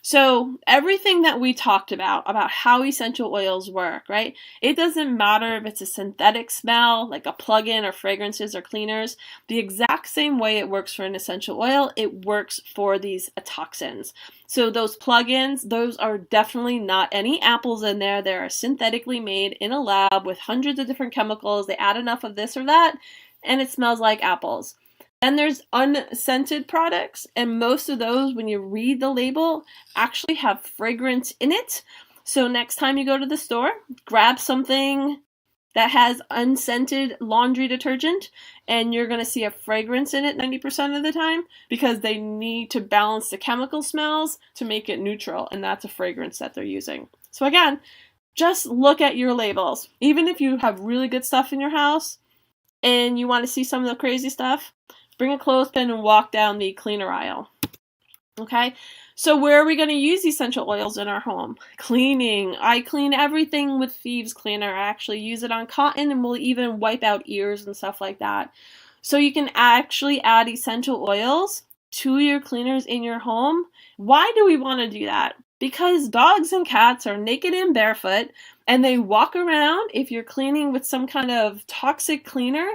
So everything that we talked about how essential oils work, right? It doesn't matter if it's a synthetic smell, like a plug-in or fragrances or cleaners. The exact same way it works for an essential oil, it works for these toxins. So those plug-ins, those are definitely not any apples in there. They are synthetically made in a lab with hundreds of different chemicals. They add enough of this or that, and it smells like apples. Then there's unscented products, and most of those, when you read the label, actually have fragrance in it. So next time you go to the store, grab something that has unscented laundry detergent, and you're going to see a fragrance in it 90% of the time, because they need to balance the chemical smells to make it neutral, and that's a fragrance that they're using. So again, just look at your labels. Even if you have really good stuff in your house and you want to see some of the crazy stuff, bring a clothespin and walk down the cleaner aisle. Okay, so where are we going to use essential oils in our home? Cleaning. I clean everything with thieves cleaner. I actually use it on cotton, and we'll even wipe out ears and stuff like that. So you can actually add essential oils to your cleaners in your home. Why do we want to do that? Because dogs and cats are naked and barefoot, and they walk around. If you're cleaning with some kind of toxic cleaner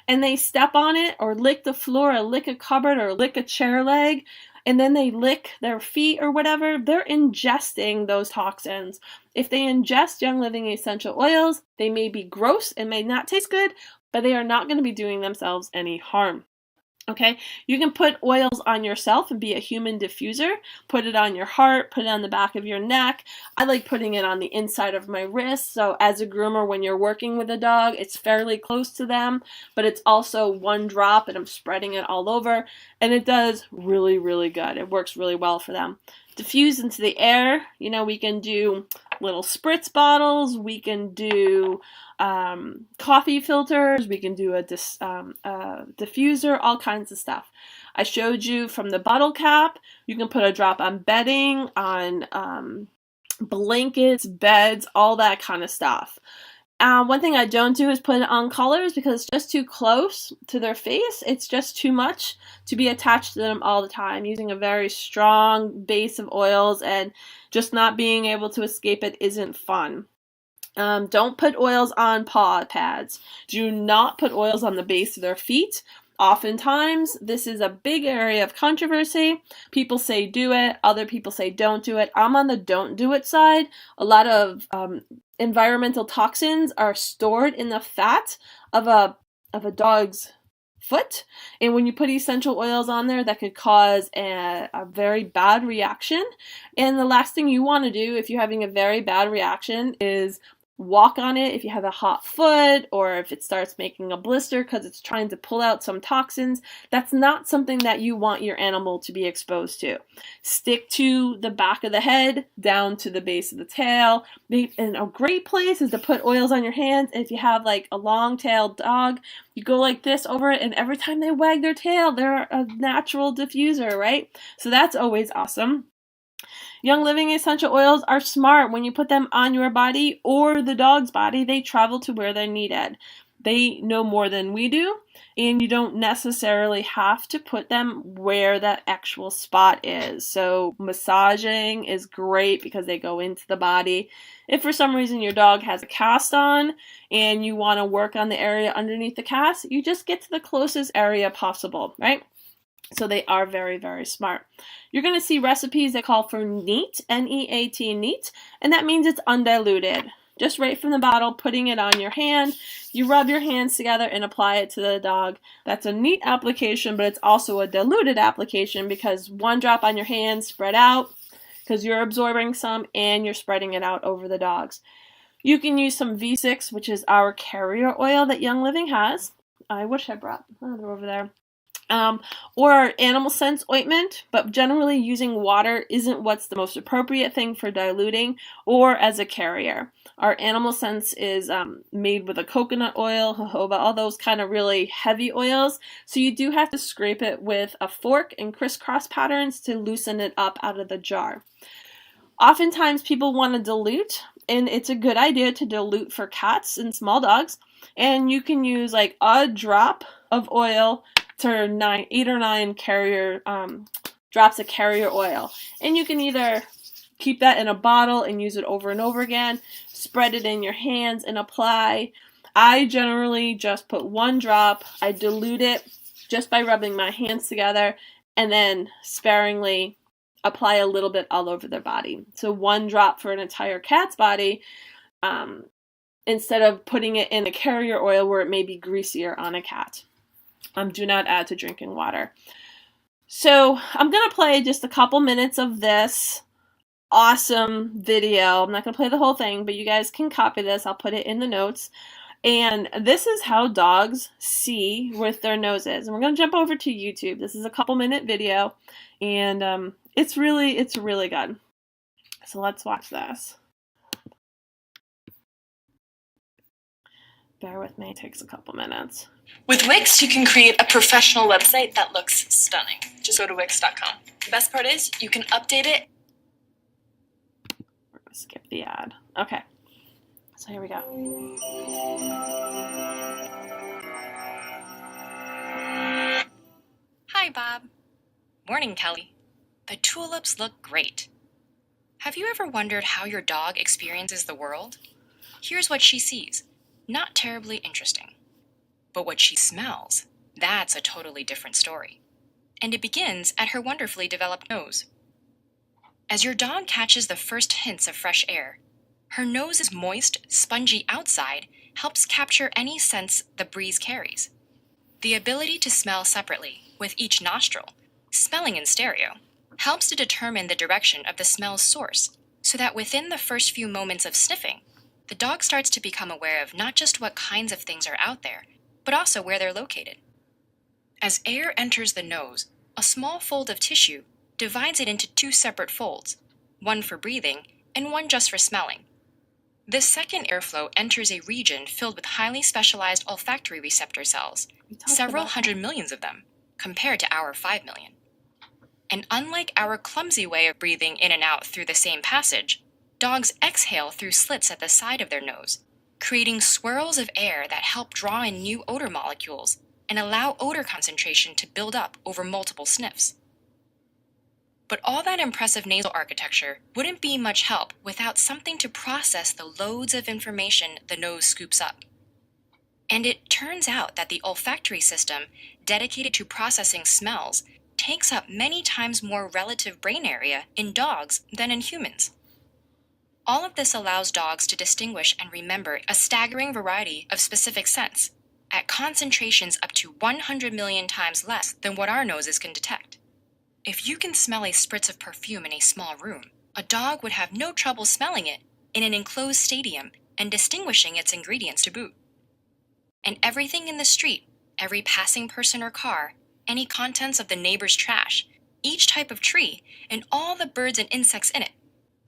and they step on it or lick the floor or lick a cupboard or lick a chair leg, and then they lick their feet or whatever, they're ingesting those toxins. If they ingest Young Living essential oils, they may be gross and may not taste good, but they are not going to be doing themselves any harm. Okay, you can put oils on yourself and be a human diffuser. Put it on your heart, put it on the back of your neck. I like putting it on the inside of my wrist. So as a groomer, when you're working with a dog, it's fairly close to them, but it's also one drop and I'm spreading it all over. And it does really, really good. It works really well for them. Diffuse into the air. You know, we can do little spritz bottles. We can do coffee filters. We can do a diffuser, all kinds of stuff. I showed you from the bottle cap. You can put a drop on bedding, on blankets, beds, all that kind of stuff. One thing I don't do is put it on collars because it's just too close to their face. It's just too much to be attached to them all the time. Using a very strong base of oils and just not being able to escape it isn't fun. Don't put oils on paw pads. Do not put oils on the base of their feet. Oftentimes, this is a big area of controversy. People say do it, other people say don't do it. I'm on the don't do it side. A lot of environmental toxins are stored in the fat of a dog's foot, and when you put essential oils on there, that could cause a very bad reaction. And the last thing you want to do if you're having a very bad reaction is walk on it if you have a hot foot or if it starts making a blister because it's trying to pull out some toxins. That's not something that you want your animal to be exposed to. Stick to the back of the head, down to the base of the tail. And a great place is to put oils on your hands. If you have like a long-tailed dog, you go like this over it, and every time they wag their tail, they're a natural diffuser, right? So that's always awesome. Young Living essential oils are smart. When you put them on your body or the dog's body, they travel to where they're needed. They know more than we do, and you don't necessarily have to put them where that actual spot is. So massaging is great because they go into the body. If for some reason your dog has a cast on and you want to work on the area underneath the cast, you just get to the closest area possible, right? So they are very, very smart. You're going to see recipes that call for neat, N-E-A-T, neat, and that means it's undiluted. Just right from the bottle, putting it on your hand. You rub your hands together and apply it to the dog. That's a neat application, but it's also a diluted application because one drop on your hand spread out because you're absorbing some and you're spreading it out over the dogs. You can use some V6, which is our carrier oil that Young Living has. I wish I brought, they're over there. Or animal sense ointment, but generally using water isn't what's the most appropriate thing for diluting or as a carrier. Our animal sense is made with a coconut oil, jojoba, all those kind of really heavy oils. So you do have to scrape it with a fork and crisscross patterns to loosen it up out of the jar. Oftentimes people want to dilute, and it's a good idea to dilute for cats and small dogs. And you can use like a drop of oil to 8 or 9 carrier drops of carrier oil. And you can either keep that in a bottle and use it over and over again, spread it in your hands and apply. I generally just put 1 drop. I dilute it just by rubbing my hands together and then sparingly apply a little bit all over their body. So 1 drop for an entire cat's body instead of putting it in a carrier oil where it may be greasier on a cat. Do not add to drinking water. So I'm going to play just a couple minutes of this awesome video. I'm not going to play the whole thing, but you guys can copy this. I'll put it in the notes. And this is how dogs see with their noses. And we're going to jump over to YouTube. This is a couple minute video, and it's really good. So let's watch this. Bear with me, it takes a couple minutes. With Wix, you can create a professional website that looks stunning. Just go to Wix.com. The best part is you can update it. We're going to skip the ad. Okay, so here we go. Hi, Bob. Morning, Kelly. The tulips look great. Have you ever wondered how your dog experiences the world? Here's what she sees. Not terribly interesting. But what she smells, that's a totally different story. And it begins at her wonderfully developed nose. As your dog catches the first hints of fresh air, her nose's moist, spongy outside helps capture any scents the breeze carries. The ability to smell separately, with each nostril, smelling in stereo, helps to determine the direction of the smell's source, so that within the first few moments of sniffing, the dog starts to become aware of not just what kinds of things are out there, but also where they're located. As air enters the nose, a small fold of tissue divides it into 2 separate folds, one for breathing and one just for smelling. This second airflow enters a region filled with highly specialized olfactory receptor cells, several hundred millions of them, compared to our 5 million. And unlike our clumsy way of breathing in and out through the same passage, dogs exhale through slits at the side of their nose, creating swirls of air that help draw in new odor molecules and allow odor concentration to build up over multiple sniffs. But all that impressive nasal architecture wouldn't be much help without something to process the loads of information the nose scoops up. And it turns out that the olfactory system, dedicated to processing smells, takes up many times more relative brain area in dogs than in humans. All of this allows dogs to distinguish and remember a staggering variety of specific scents, at concentrations up to 100 million times less than what our noses can detect. If you can smell a spritz of perfume in a small room, a dog would have no trouble smelling it in an enclosed stadium and distinguishing its ingredients to boot. And everything in the street, every passing person or car, any contents of the neighbor's trash, each type of tree, and all the birds and insects in it,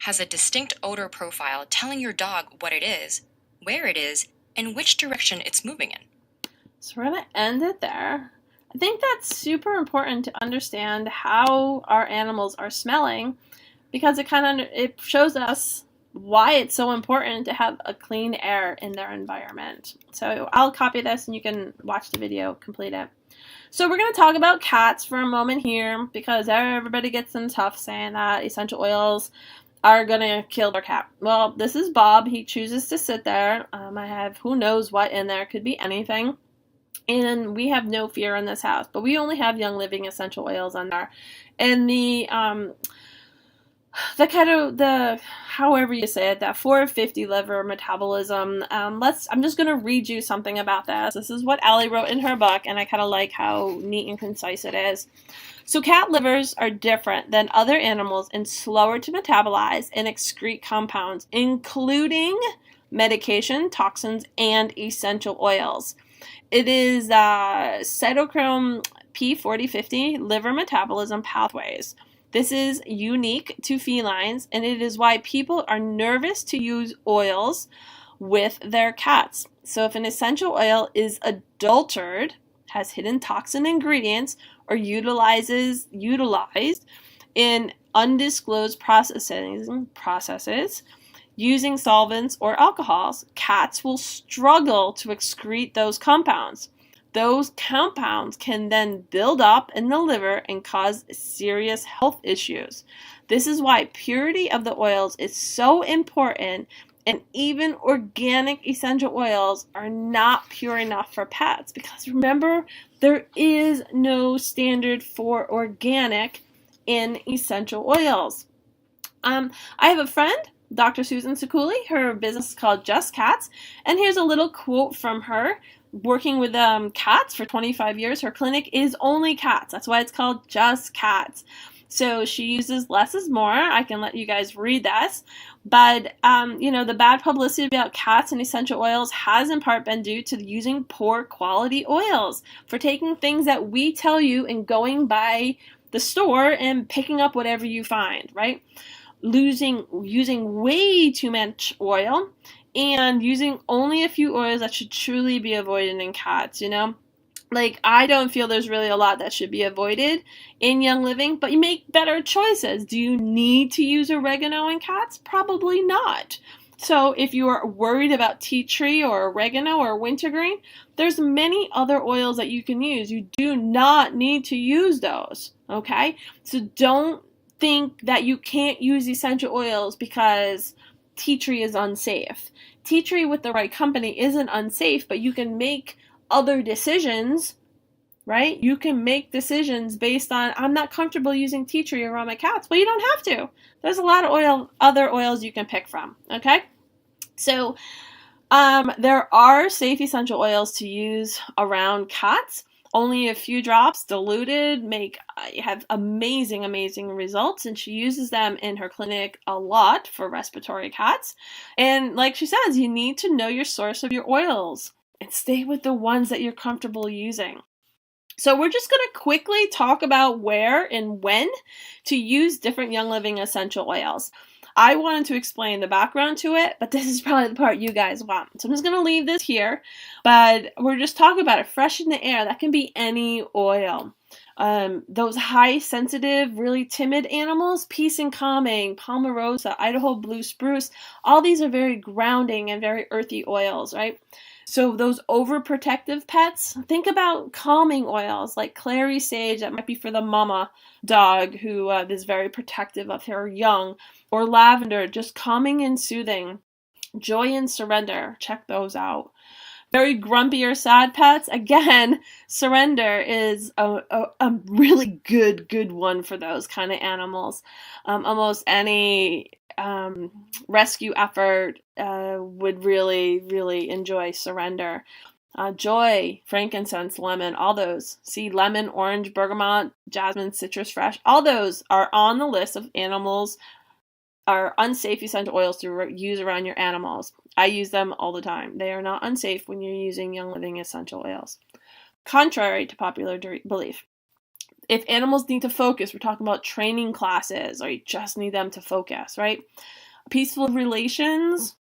has a distinct odor profile telling your dog what it is, where it is, and which direction it's moving in. So we're going to end it there. I think that's super important to understand how our animals are smelling. because it shows us why it's so important to have a clean air in their environment. So I'll copy this and you can watch the video, complete it. So we're going to talk about cats for a moment here, because everybody gets in tough saying that essential oils are going to kill their cat. Well, this is Bob. He chooses to sit there. I have who knows what in there. Could be anything. And we have no fear in this house. But we only have Young Living essential oils on there. And however you say it, that 450 liver metabolism. I'm just going to read you something about this. This is what Allie wrote in her book, and I kind of like how neat and concise it is. So cat livers are different than other animals and slower to metabolize and excrete compounds, including medication, toxins, and essential oils. It is cytochrome P4050 liver metabolism pathways. This is unique to felines, and it is why people are nervous to use oils with their cats. So if an essential oil is adulterated, has hidden toxin ingredients, or utilized in undisclosed processes using solvents or alcohols, cats will struggle to excrete those compounds. Those compounds can then build up in the liver and cause serious health issues. This is why purity of the oils is so important, and even organic essential oils are not pure enough for pets, because remember, there is no standard for organic in essential oils. I have a friend, Dr. Susan SIKULE. Her business is called Just Cats, and here's a little quote from her. Working with cats for 25 years, her clinic is only cats. That's why it's called Just Cats. So she uses less is more. I can let you guys read this. But, the bad publicity about cats and essential oils has in part been due to using poor quality oils, for taking things that we tell you and going by the store and picking up whatever you find, right? Using way too much oil, and using only a few oils that should truly be avoided in cats, Like, I don't feel there's really a lot that should be avoided in Young Living, but you make better choices. Do you need to use oregano in cats? Probably not. So if you are worried about tea tree or oregano or wintergreen, there's many other oils that you can use. You do not need to use those, okay? So don't think that you can't use essential oils because tea tree is unsafe. Tea tree with the right company isn't unsafe, but you can make other decisions, right? You can make decisions based on, I'm not comfortable using tea tree around my cats. Well, you don't have to. There's a lot of other oils you can pick from, okay? So there are safe essential oils to use around cats. Only a few drops diluted have amazing results, and she uses them in her clinic a lot for respiratory cats. And like she says, you need to know your source of your oils and stay with the ones that you're comfortable using. So we're just going to quickly talk about where and when to use different Young Living essential oils. I wanted to explain the background to it, but this is probably the part you guys want. So I'm just going to leave this here, but we're just talking about it. Fresh in the air. That can be any oil. Those high sensitive, really timid animals, peace and calming, Palmarosa, Idaho blue spruce, all these are very grounding and very earthy oils, right? So those overprotective pets, think about calming oils like clary sage, that might be for the mama dog who is very protective of her young, or lavender, just calming and soothing. Joy and surrender, check those out. Very grumpy or sad pets, again, surrender is a really good one for those kind of animals. Almost any rescue effort would really enjoy surrender. Joy, frankincense, lemon, all those. See, lemon, orange, bergamot, jasmine, citrus fresh, all those are on the list of animals are unsafe essential oils to use around your animals. I use them all the time. They are not unsafe when you're using Young Living essential oils. Contrary to popular belief. If animals need to focus, we're talking about training classes, or you just need them to focus, right? Peaceful relations.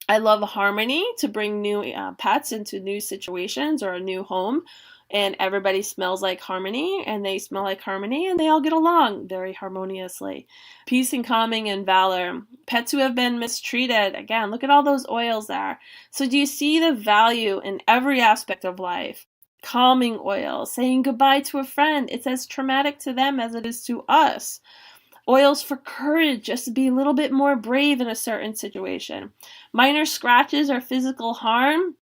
I love harmony to bring new pets into new situations or a new home. and everybody smells like harmony, and they smell like harmony, and they all get along very harmoniously. Peace and calming and valor. Pets who have been mistreated. Again, look at all those oils there. So do you see the value in every aspect of life? Calming oil, saying goodbye to a friend. It's as traumatic to them as it is to us. Oils for courage, just to be a little bit more brave in a certain situation. Minor scratches or physical harm.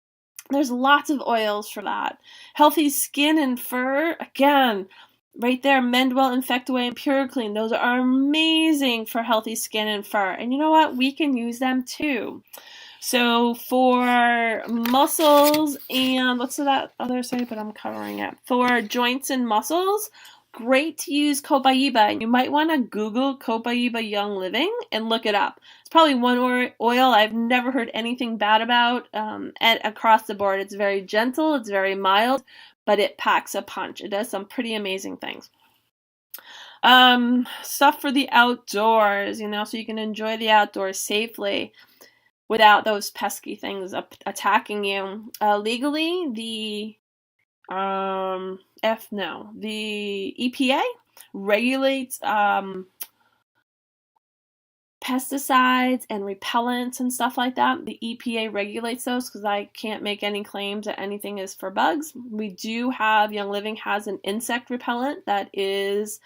There's lots of oils for that. Healthy skin and fur, again, right there, Mend Well, Infect Away, and Pure Clean. Those are amazing for healthy skin and fur. And you know what? We can use them too. So for muscles and, what's that other side, but I'm covering it. For joints and muscles, great to use Copaiba. And you might want to Google Copaiba Young Living and look it up. It's probably one oil I've never heard anything bad about across the board. It's very gentle, it's very mild, but it packs a punch. It does some pretty amazing things. Stuff for the outdoors, so you can enjoy the outdoors safely without those pesky things attacking you. Legally, the EPA regulates pesticides and repellents and stuff like that. The EPA regulates those because I can't make any claims that anything is for bugs. We do have, Young Living has an insect repellent that is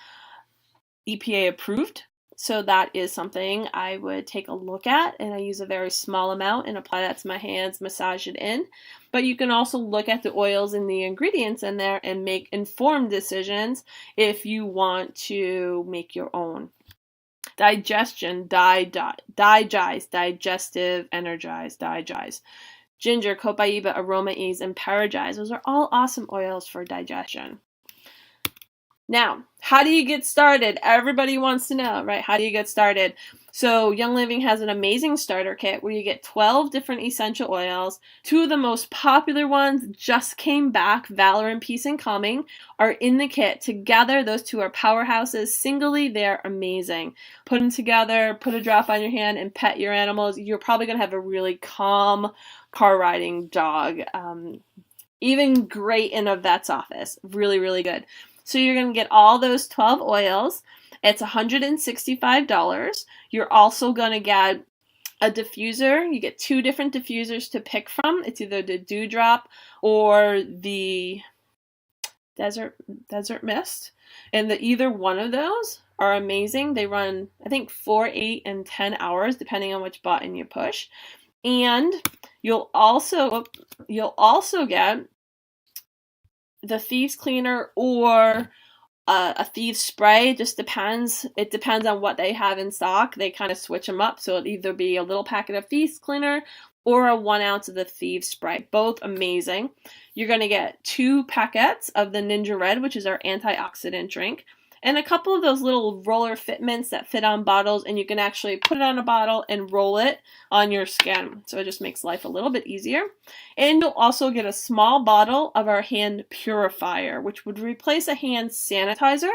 EPA approved. So that is something I would take a look at, and I use a very small amount and apply that to my hands, massage it in. But you can also look at the oils and the ingredients in there and make informed decisions if you want to make your own. Digestion, digize, digestive, energize, digize. Ginger, Copaiba, Aroma Ease, and Paragize. Those are all awesome oils for digestion. Now, how do you get started? Everybody wants to know, right? How do you get started? So Young Living has an amazing starter kit where you get 12 different essential oils. 2 of the most popular ones just came back, Valor and Peace and Calming, are in the kit. Together, those 2 are powerhouses. Singly, they're amazing. Put them together, put a drop on your hand, and pet your animals. You're probably going to have a really calm car riding dog. Even great in a vet's office. Really, really good. So you're going to get all those 12 oils. It's $165. You're also going to get a diffuser. You get 2 different diffusers to pick from. It's either the Dewdrop or the Desert Mist. And either one of those are amazing. They run, I think, 4, 8, and 10 hours, depending on which button you push. And you'll also get the Thieves Cleaner or a Thieves Spray. It just depends. It depends on what they have in stock. They kind of switch them up. So it'll either be a little packet of Thieves Cleaner or a 1 ounce of the Thieves Spray. Both amazing. You're going to get 2 packets of the Ninja Red, which is our antioxidant drink, and a couple of those little roller fitments that fit on bottles, and you can actually put it on a bottle and roll it on your skin. So it just makes life a little bit easier. And you'll also get a small bottle of our hand purifier, which would replace a hand sanitizer.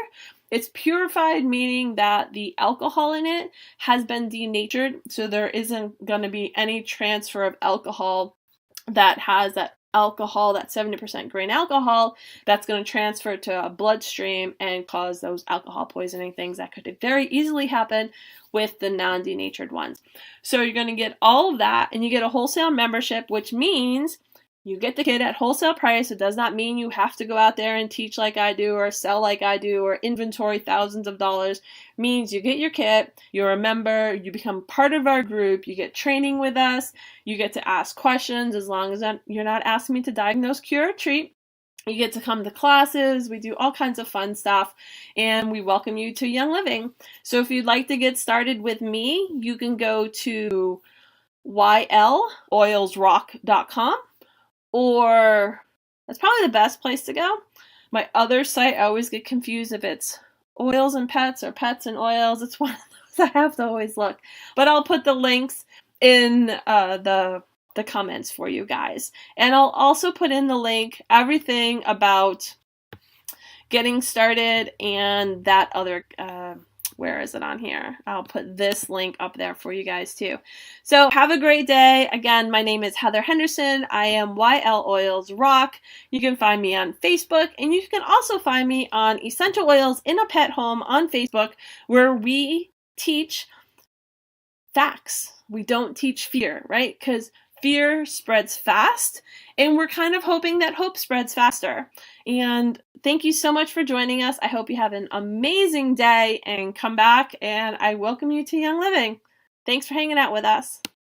It's purified, meaning that the alcohol in it has been denatured, so there isn't going to be any transfer of alcohol that has that alcohol, that 70% grain alcohol, that's going to transfer to a bloodstream and cause those alcohol poisoning things that could very easily happen with the non-denatured ones. So you're going to get all of that, and you get a wholesale membership, which means you get the kit at wholesale price. It does not mean you have to go out there and teach like I do or sell like I do or inventory thousands of dollars. It means you get your kit, you're a member, you become part of our group, you get training with us, you get to ask questions as long as you're not asking me to diagnose, cure, or treat. You get to come to classes, we do all kinds of fun stuff, and we welcome you to Young Living. So if you'd like to get started with me, you can go to yloilsrock.com. Or that's probably the best place to go. My other site, I always get confused if it's oils and pets or pets and oils. It's one of those I have to always look. But I'll put the links in the comments for you guys. And I'll also put in the link, everything about getting started and that other where is it on here? I'll put this link up there for you guys too. So have a great day. Again, my name is Heather Henderson. I am YL Oils Rock. You can find me on Facebook, and you can also find me on Essential Oils in a Pet Home on Facebook, where we teach facts. We don't teach fear, right? Because fear spreads fast, and we're kind of hoping that hope spreads faster. And thank you so much for joining us. I hope you have an amazing day and come back, and I welcome you to Young Living. Thanks for hanging out with us.